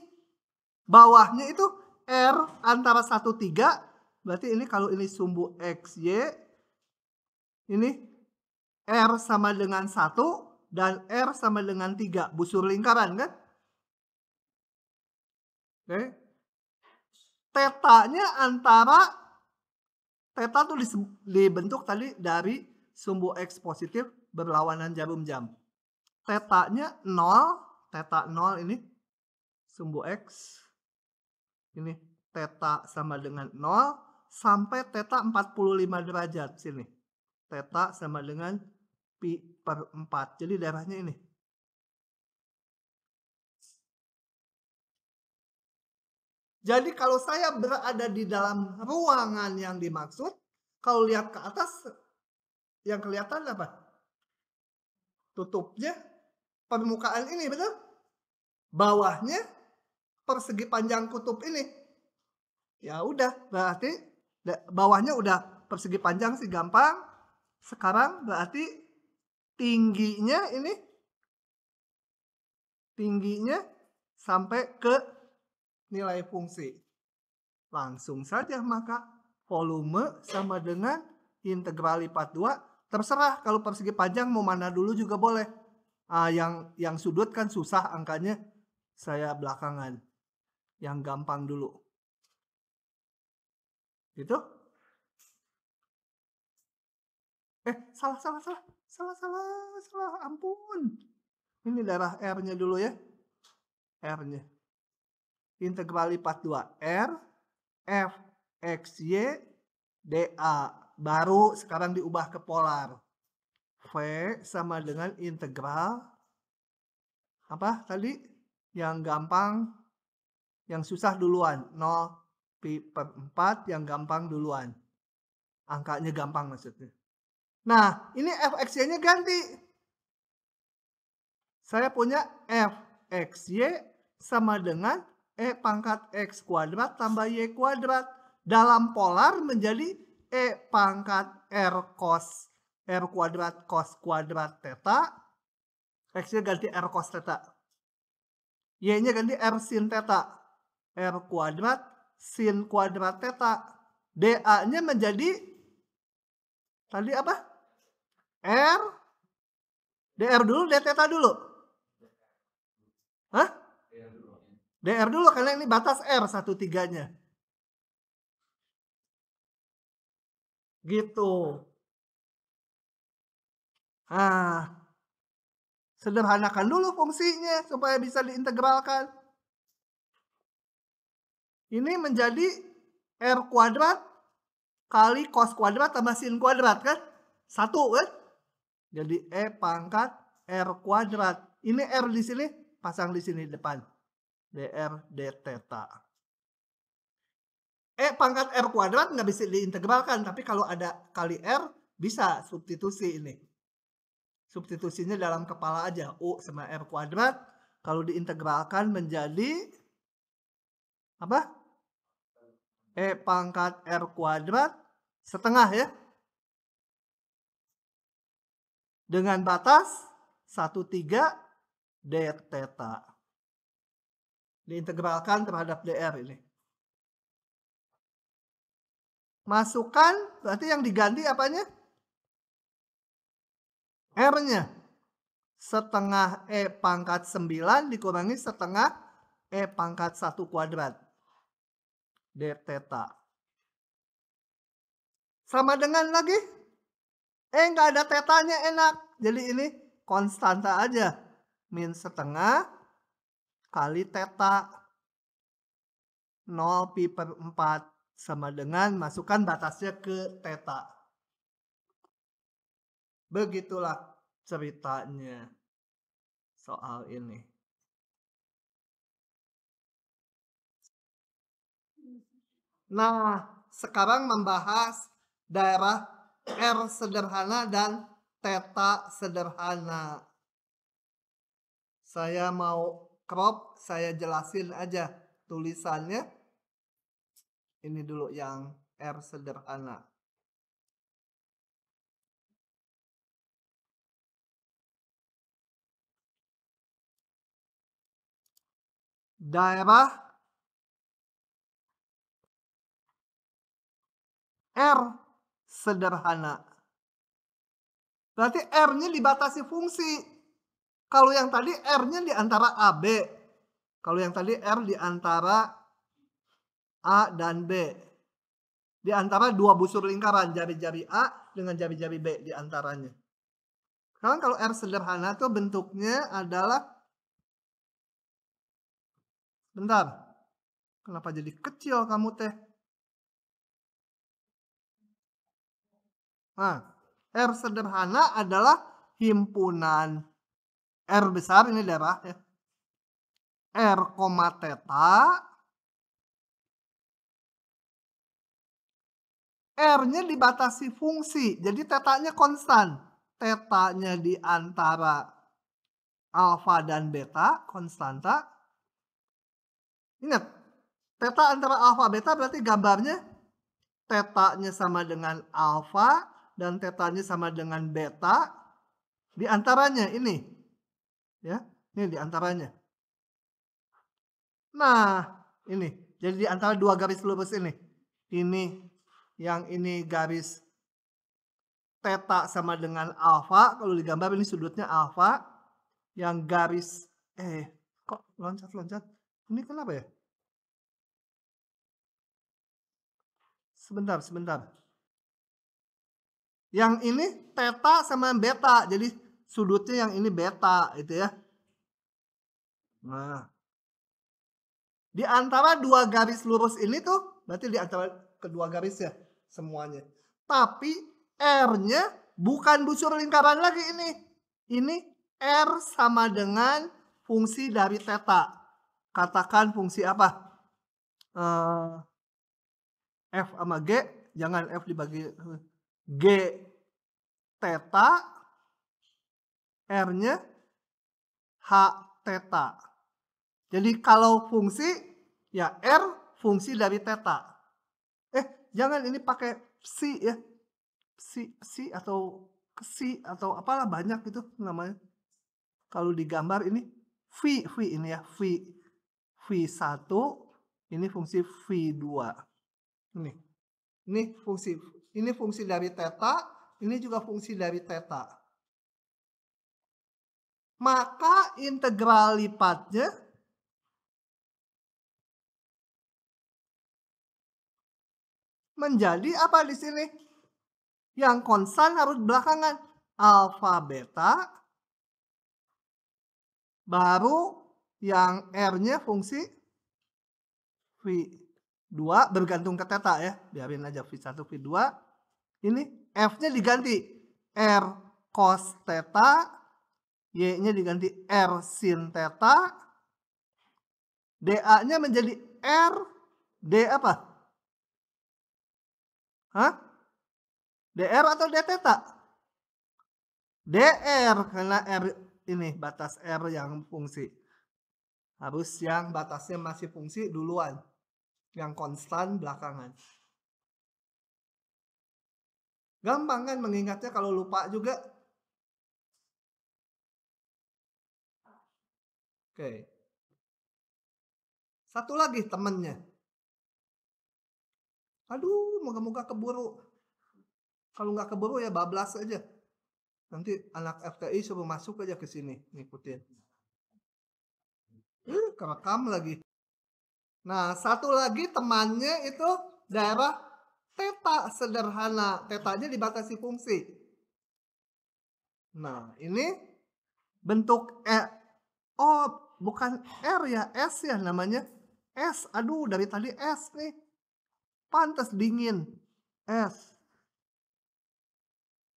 bawahnya itu R antara 1, 3, berarti ini kalau ini sumbu XY, ini R sama dengan 1 dan R sama dengan 3, busur lingkaran kan? Oke. Tetanya antara, teta tuh dibentuk tadi dari sumbu X positif berlawanan jarum jam. Tetanya 0, teta 0 ini sumbu X. Ini teta sama dengan 0 sampai teta 45 derajat sini. Teta sama dengan pi per 4. Jadi daerahnya ini. Jadi kalau saya berada di dalam ruangan yang dimaksud, kalau lihat ke atas, yang kelihatan apa? Tutupnya permukaan ini, betul? Bawahnya persegi panjang kutub ini. Ya udah, berarti bawahnya udah persegi panjang sih gampang. Sekarang berarti tingginya ini, tingginya sampai ke nilai fungsi. Langsung saja maka volume sama dengan integral lipat 2. Terserah kalau persegi panjang mau mana dulu juga boleh. Yang sudut kan susah angkanya, saya belakangan. Yang gampang dulu. Gitu? Salah. Ampun. Ini daerah R-nya dulu ya. R-nya. Integral lipat 2. R, F, X, Y, dA. Baru sekarang diubah ke polar. V sama dengan integral. Apa tadi? Yang gampang, yang susah duluan. 0 pi per 4 yang gampang duluan. Angkanya gampang maksudnya. Nah, ini Fxy-nya ganti. Saya punya Fxy sama dengan E pangkat X kuadrat tambah Y kuadrat. Dalam polar menjadi E pangkat R cos R kuadrat cos kuadrat theta. X-nya ganti R cos theta. Y-nya ganti R sin theta. R kuadrat sin kuadrat theta. dA-nya menjadi tadi apa? R dr dulu, d theta dulu. Hah? dr dulu karena ini batas R 1/3-nya. Gitu. Sederhanakan dulu fungsinya supaya bisa diintegralkan. Ini menjadi R kuadrat kali cos kuadrat tambah sin kuadrat kan? 1 kan? Jadi E pangkat R kuadrat. Ini R di sini, pasang di sini depan. dr d theta. E pangkat R kuadrat nggak bisa diintegralkan, tapi kalau ada kali R bisa substitusi ini. Substitusinya dalam kepala aja. U sama R kuadrat. Kalau diintegralkan menjadi apa? E pangkat R kuadrat setengah ya. Dengan batas 1/3 d theta. Diintegralkan terhadap dr ini. Masukkan, berarti yang diganti apanya? R-nya. Setengah E pangkat 9 dikurangi setengah E pangkat 1 kuadrat. D theta. Sama dengan lagi. Nggak ada tetanya enak. Jadi ini konstanta aja. min setengah kali theta 0 pi per 4 sama dengan masukkan batasnya ke theta. Begitulah ceritanya soal ini. Nah, sekarang membahas daerah R sederhana dan theta sederhana. Saya mau crop, saya jelasin aja tulisannya. Ini dulu yang R sederhana. Daerah R sederhana. Berarti R-nya dibatasi fungsi. Kalau yang tadi R-nya di antara AB. Kalau yang tadi R di antara A dan B. Di antara dua busur lingkaran, jari-jari A dengan jari-jari B di antaranya. Sekarang kalau R sederhana tuh bentuknya adalah, bentar, kenapa jadi kecil kamu teh? Nah, R sederhana adalah himpunan R besar, ini daerah ya, R, theta, R-nya dibatasi fungsi, jadi tetanya konstan. Tetanya di antara alfa dan beta, konstanta. Ingat, theta antara alfa beta berarti gambarnya tetanya sama dengan alfa dan tetanya sama dengan beta. Di antaranya ini. Ya, ini di antaranya. Nah, ini. Jadi di antara dua garis lurus ini. Ini yang ini garis theta sama dengan alfa. Kalau digambar ini sudutnya alfa. Yang garis kok loncat-loncat? Ini kenapa ya? Sebentar. Yang ini theta sama beta. Jadi sudutnya yang ini beta itu ya. Nah, di antara dua garis lurus ini tuh berarti di antara kedua garis ya semuanya. Tapi R-nya bukan busur lingkaran lagi ini. Ini R sama dengan fungsi dari theta. Katakan fungsi apa? F sama G, jangan F dibagi G theta, R-nya H theta. Jadi kalau fungsi ya R fungsi dari theta. Jangan ini pakai psi ya. Psi atau psi atau apalah banyak itu namanya. Kalau digambar ini V ini ya, V1, ini fungsi V2. Ini fungsi dari theta, ini juga fungsi dari theta. Maka integral lipatnya menjadi apa di sini? Yang konstan harus belakangan. Alfa beta. Baru yang R-nya fungsi V2 bergantung ke theta ya. Biarin aja V1, V2. Ini F-nya diganti. R cos theta. Y-nya diganti R sin theta. dA-nya menjadi R. D apa? DR atau D theta? DR, karena R ini batas R yang fungsi. Harus yang batasnya masih fungsi duluan. Yang konstan belakangan. Gampang kan mengingatnya kalau lupa juga. Oke. Satu lagi temennya. Aduh, moga-moga keburu. Kalau nggak keburu ya bablas aja. Nanti anak FTI suruh masuk aja ke sini ngikutin. Kerekam lagi. Nah, satu lagi temannya itu daerah theta sederhana. Tetanya dibatasi fungsi. Nah, ini bentuk Oh, bukan R ya, S ya namanya. S, aduh dari tadi S nih. Pantes dingin. S.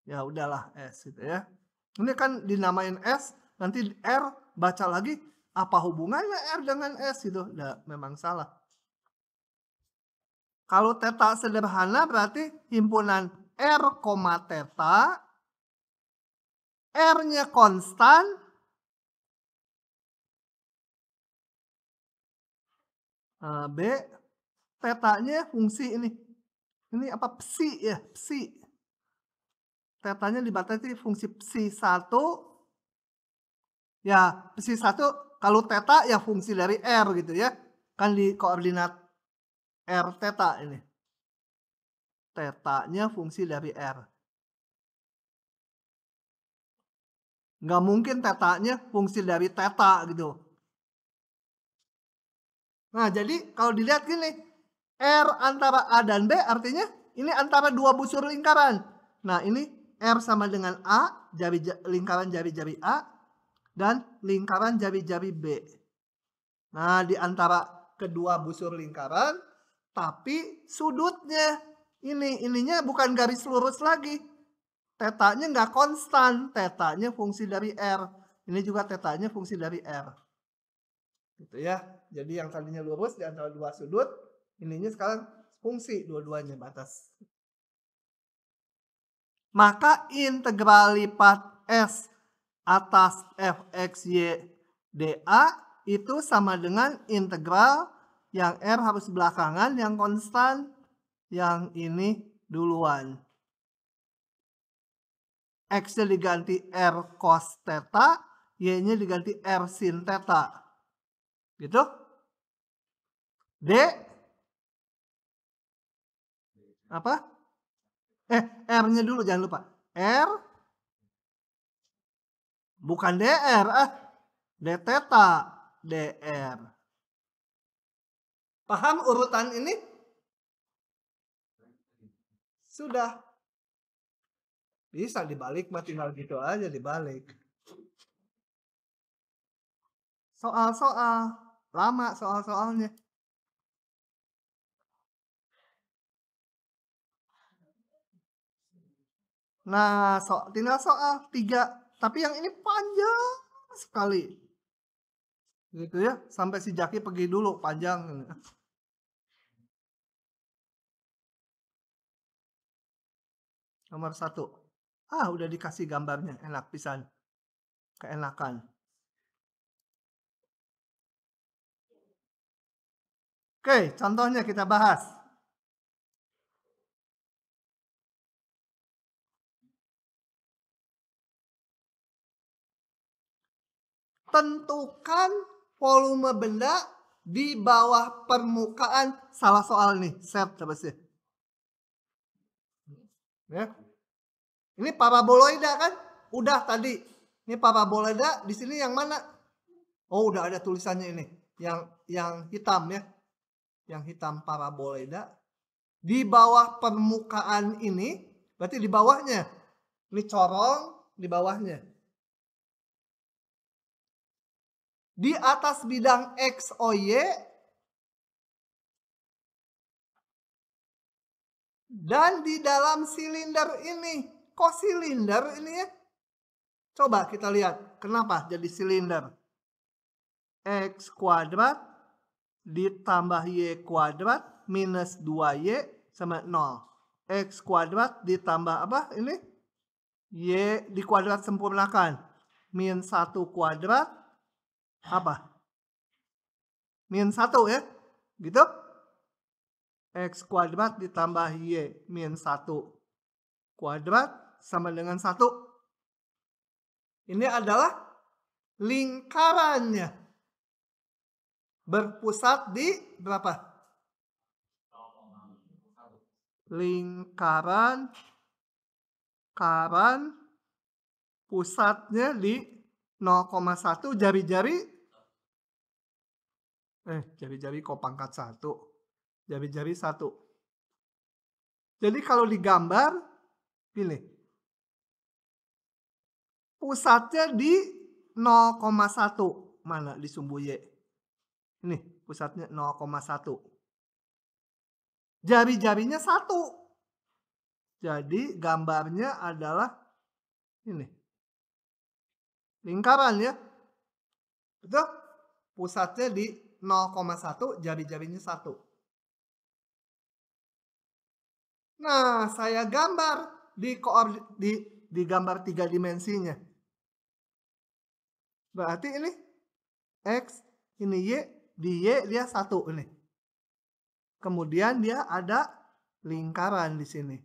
Ya udahlah S gitu ya. Ini kan dinamain S, nanti R baca lagi, apa hubungannya R dengan S gitu? Nah, memang salah. Kalau theta sederhana berarti himpunan R, theta, R-nya konstan, B, theta-nya fungsi ini. Ini apa? Psi ya, psi. Theta-nya dibatasi fungsi psi 1. Ya, psi 1 kalau theta ya fungsi dari R gitu ya. Kan di koordinat R theta ini. Theta-nya fungsi dari R. Nggak mungkin theta-nya fungsi dari theta gitu. Nah, jadi kalau dilihat gini, R antara A dan B artinya ini antara dua busur lingkaran. Nah, ini R sama dengan A, lingkaran jari-jari A, dan lingkaran jari-jari B. Nah, di antara kedua busur lingkaran, tapi sudutnya ininya bukan garis lurus lagi. Tetanya nggak konstan, tetanya fungsi dari R. Ini juga tetanya fungsi dari R. Gitu ya. Jadi yang tadinya lurus di antara dua sudut, ininya sekarang fungsi dua-duanya batas. Maka integral lipat S atas fx y dA itu sama dengan integral yang R harus belakangan, yang konstan, yang ini duluan. X-nya diganti R cos theta, Y-nya diganti R sin theta. Gitu? D apa? R-nya dulu jangan lupa. R bukan DR, D theta, DR. Paham urutan ini? Sudah. Bisa dibalik, mah tinggal gitu aja dibalik. Soal-soal. Lama soal-soalnya. Nah, tinggal soal 3. Tapi yang ini panjang sekali. Gitu ya. Sampai si Jaki pergi dulu, panjang. Nomor 1. Udah dikasih gambarnya. Enak pisan. Keenakan. Oke, contohnya kita bahas. Tentukan volume benda di bawah permukaan. Salah soal nih. Set coba sih. Ya. Ini paraboloida kan? Udah tadi. Ini paraboloida di sini yang mana? Oh, udah ada tulisannya ini. Yang hitam ya. Yang hitam paraboloida. Di bawah permukaan ini, berarti di bawahnya. Ini corong di bawahnya. Di atas bidang X, O, Y. Dan di dalam silinder ini. Kok silinder ini ya? Coba kita lihat. Kenapa jadi silinder? X kuadrat ditambah Y kuadrat minus 2Y sama 0. X kuadrat ditambah apa ini? Y dikuadrat sempurnakan. Min 1 kuadrat apa? Min 1 ya. Gitu? X kuadrat ditambah Y min 1 kuadrat sama dengan 1. Ini adalah lingkarannya. Berpusat di berapa? Lingkaran pusatnya di 0,1 jari-jari kok pangkat 1. Jari-jari 1. Jadi kalau digambar pilih. Pusatnya di 0,1. mana di sumbu Y? Ini pusatnya 0,1. Jari-jarinya 1. Jadi gambarnya adalah ini. Lingkaran ya. Betul? Pusatnya di 0,1, jari-jarinya 1. Nah, saya gambar di gambar 3 dimensinya. Berarti ini X, ini Y, di Y dia 1 ini. Kemudian dia ada lingkaran di sini.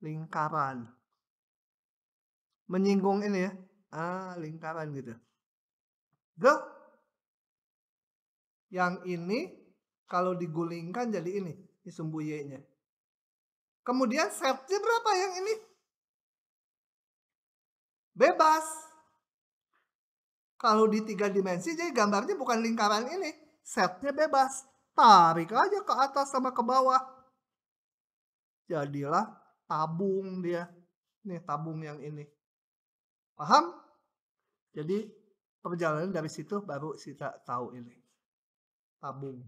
Lingkaran. Menyinggung ini ya. Lingkaran gitu. Yang ini kalau digulingkan jadi ini sumbu Y-nya. Kemudian setnya berapa yang ini? Bebas. Kalau di 3 dimensi jadi gambarnya bukan lingkaran ini. Setnya bebas. Tarik aja ke atas sama ke bawah. Jadilah tabung dia. Nih tabung yang ini. Paham? Jadi perjalanan dari situ baru kita tahu ini. Tabung.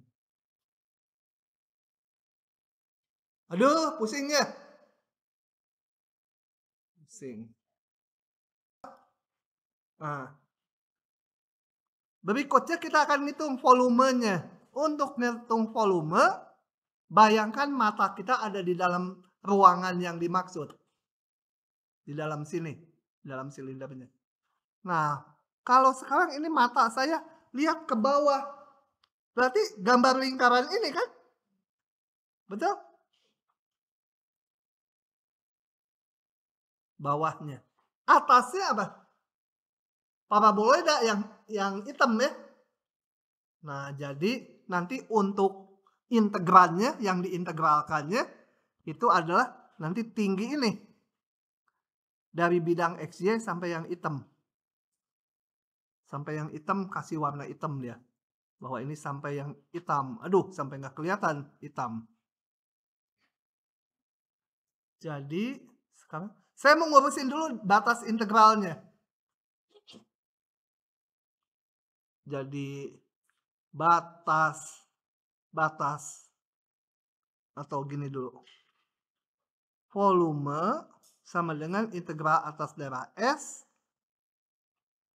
Aduh, pusing ya. Pusing. Nah, berikutnya kita akan hitung volumenya. Untuk ngitung volume, bayangkan mata kita ada di dalam ruangan yang dimaksud. Di dalam sini, dalam silindernya. Nah, kalau sekarang ini mata saya lihat ke bawah. Berarti gambar lingkaran ini kan? Betul? Bawahnya. Atasnya apa? Paraboloida yang hitam ya. Nah, jadi nanti untuk integrannya yang diintegralkannya itu adalah nanti tinggi ini. Dari bidang XY sampai yang hitam. Sampai yang hitam kasih warna hitam dia. Bahwa ini sampai yang hitam. Aduh, sampai nggak kelihatan hitam. Jadi sekarang saya mau ngurusin dulu batas integralnya. Jadi batas atau gini dulu. Volume sama dengan integral atas daerah S.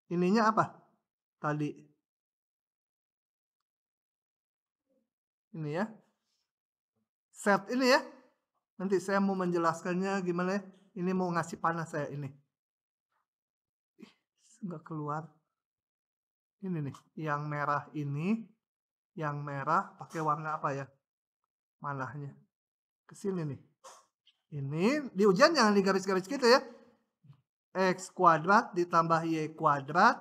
Ininya apa? Tadi. Ini ya. Set ini ya. Nanti saya mau menjelaskannya gimana ya. Ini mau ngasih panas saya ini. Nggak keluar. Ini nih. Yang merah ini. Yang merah pakai warna apa ya? Manahnya. Kesini nih. Ini di ujian jangan digaris-garis gitu ya. X kuadrat ditambah Y kuadrat.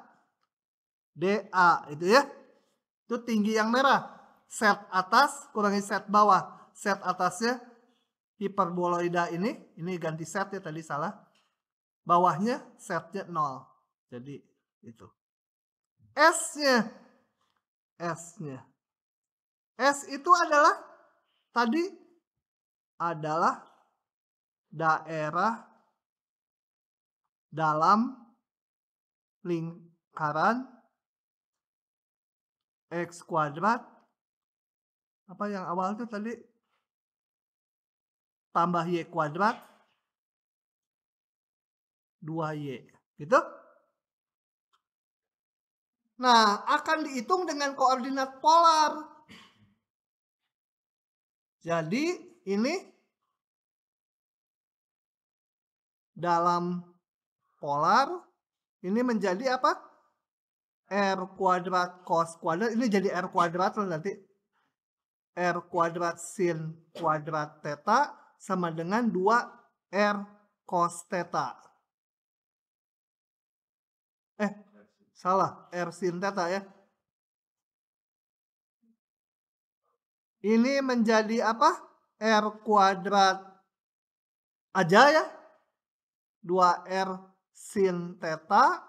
DA itu ya. Itu tinggi yang merah. Set atas kurangi set bawah. Set atasnya hiperboloida ini ganti set ya tadi salah. Bawahnya setnya 0. Jadi itu. S-nya. S itu adalah tadi adalah daerah dalam lingkaran X kuadrat. Apa yang awal itu tadi? Tambah Y kuadrat 2Y. Gitu? Nah, akan dihitung dengan koordinat polar. Jadi, ini dalam polar, ini menjadi apa? R kuadrat cos kuadrat. Ini jadi R kuadrat nanti. R kuadrat sin kuadrat theta sama dengan 2R cos theta. Salah, R sin theta ya. Ini menjadi apa? R kuadrat aja ya. 2R sin theta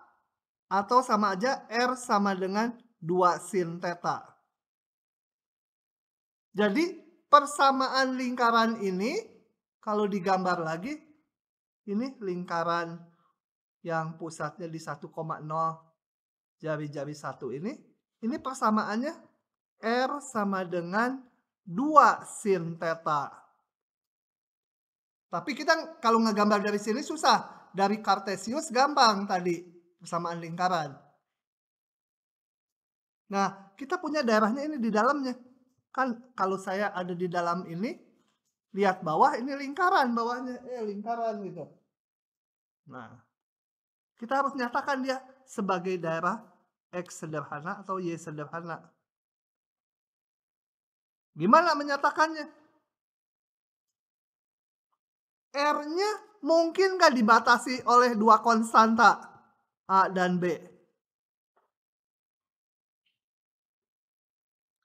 atau sama aja R sama dengan 2 sin theta. Jadi persamaan lingkaran ini kalau digambar lagi ini lingkaran yang pusatnya di 1,0 jari-jari 1 ini persamaannya R sama dengan 2 sin theta. Tapi kita kalau ngegambar dari sini susah. Dari Cartesius gampang tadi persamaan lingkaran. Nah, kita punya daerahnya ini di dalamnya. Kan kalau saya ada di dalam ini, lihat bawah ini lingkaran bawahnya, lingkaran gitu. Nah, kita harus nyatakan dia sebagai daerah X sederhana atau Y sederhana. Gimana menyatakannya? R-nya mungkin nggak dibatasi oleh dua konstanta A dan B.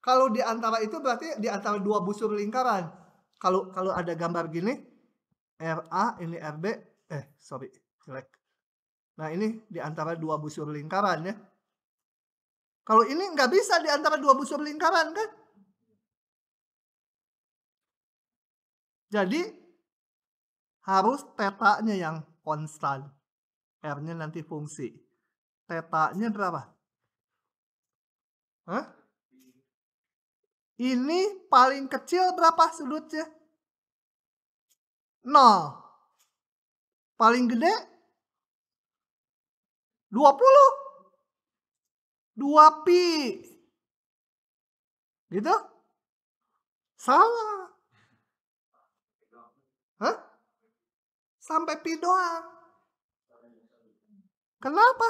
Kalau di antara itu berarti di antara dua busur lingkaran. Kalau ada gambar gini, RA ini RB, jelek. Nah ini di antara dua busur lingkaran ya. Kalau ini nggak bisa di antara dua busur lingkaran kan? Jadi harus tetanya yang konstan. R-nya nanti fungsi. Tetanya berapa? Hah? Ini paling kecil berapa sudutnya? 0. Paling gede? 20. 2 pi. Gitu? Salah. Hah? Sampai pi doang. Kenapa?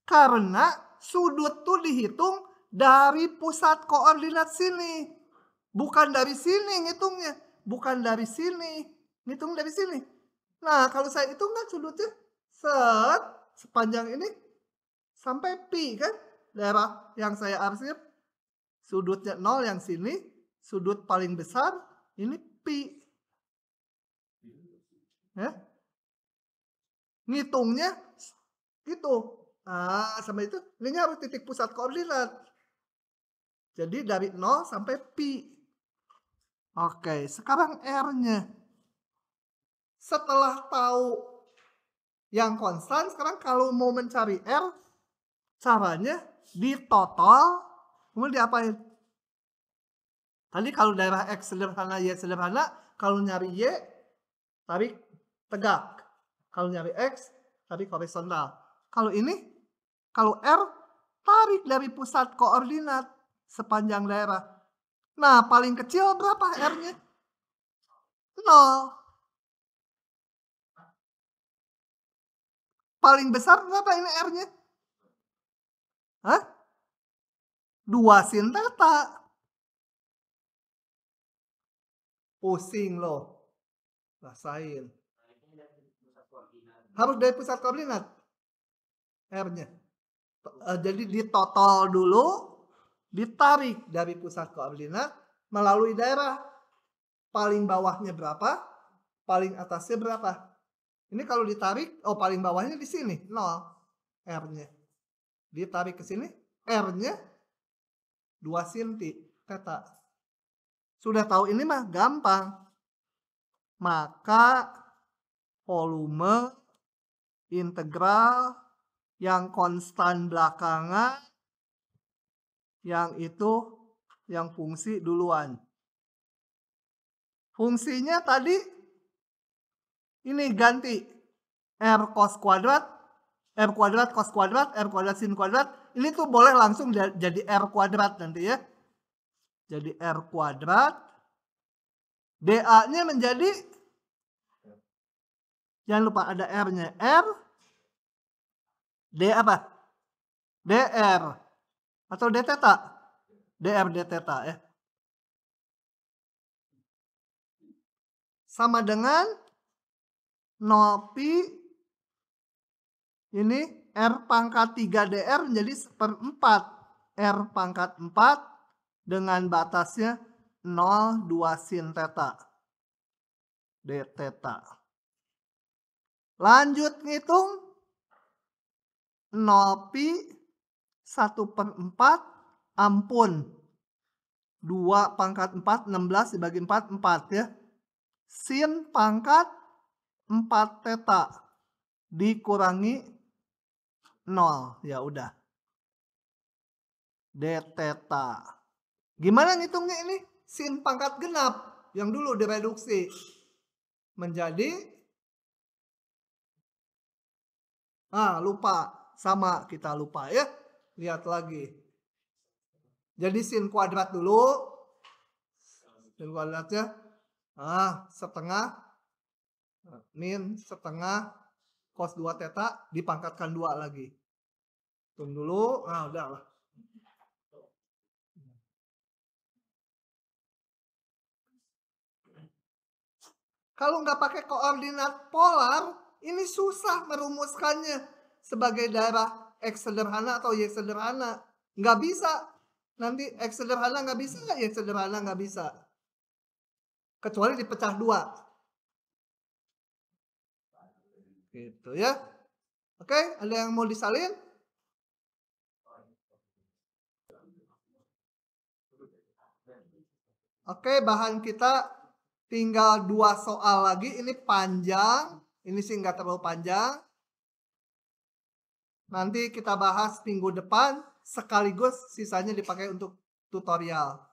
Karena sudut tuh dihitung dari pusat koordinat sini. Bukan dari sini ngitungnya. Bukan dari sini. Ngitung dari sini. Nah, kalau saya hitung kan sudutnya sepanjang ini sampai pi kan. Daerah yang saya arsip sudutnya 0 yang sini. Sudut paling besar ini pi. Ya. Ngitungnya gitu. Nah, sama itu ini harus titik pusat koordinat. Jadi dari 0 sampai pi. Oke, sekarang R-nya. Setelah tahu yang konstan, sekarang kalau mau mencari R, caranya ditotal, kemudian diapain? Tadi kalau daerah X sederhana, Y sederhana, kalau nyari Y, tarik tegak. Kalau nyari X, tarik horizontal. Kalau ini, kalau R, tarik dari pusat koordinat sepanjang daerah. Nah, paling kecil berapa R-nya? 0. Paling besar berapa ini R-nya? Hah? 2 sin theta. Pusing loh. Rasain. Harus dari pusat koordinat. R-nya. Jadi ditotal dulu, ditarik dari pusat koordinat melalui daerah. Paling bawahnya berapa? Paling atasnya berapa? Ini kalau ditarik, paling bawahnya di sini, 0. R-nya. Ditarik ke sini, R-nya 2 sin theta. Sudah tahu ini mah gampang. Maka volume integral yang konstan belakangan, yang itu yang fungsi duluan. Fungsinya tadi ini ganti R cos kuadrat, R kuadrat cos kuadrat, R kuadrat sin kuadrat. Ini tuh boleh langsung jadi R kuadrat nanti ya. Jadi R kuadrat. DA-nya menjadi, jangan lupa ada R-nya. R, D apa? DR. Atau D theta? DR D theta ya. Sama dengan 0 pi, ini R pangkat 3 DR menjadi 1/4 R pangkat 4 dengan batasnya 0, 2 sin theta. D theta. Lanjut ngitung 0 pi 1/4 ampun. 2 pangkat 4, 16 dibagi 4, 4 ya. sin pangkat 4 theta dikurangi 0. Ya udah. D theta. Gimana ngitungnya ini? Sin pangkat genap yang dulu direduksi menjadi lupa. Sama, kita lupa ya. Lihat lagi. Jadi sin kuadrat dulu. Sin kuadratnya setengah min setengah cos 2 theta dipangkatkan 2 lagi. Hitung dulu. Udah lah. Kalau nggak pakai koordinat polar, ini susah merumuskannya sebagai daerah X sederhana atau Y sederhana. Nggak bisa. Nanti X sederhana nggak bisa, Y sederhana nggak bisa. Kecuali dipecah 2. Gitu ya. Oke, ada yang mau disalin? Oke, bahan kita tinggal 2 soal lagi. Ini panjang. Ini sih nggak terlalu panjang. Nanti kita bahas minggu depan. Sekaligus sisanya dipakai untuk tutorial.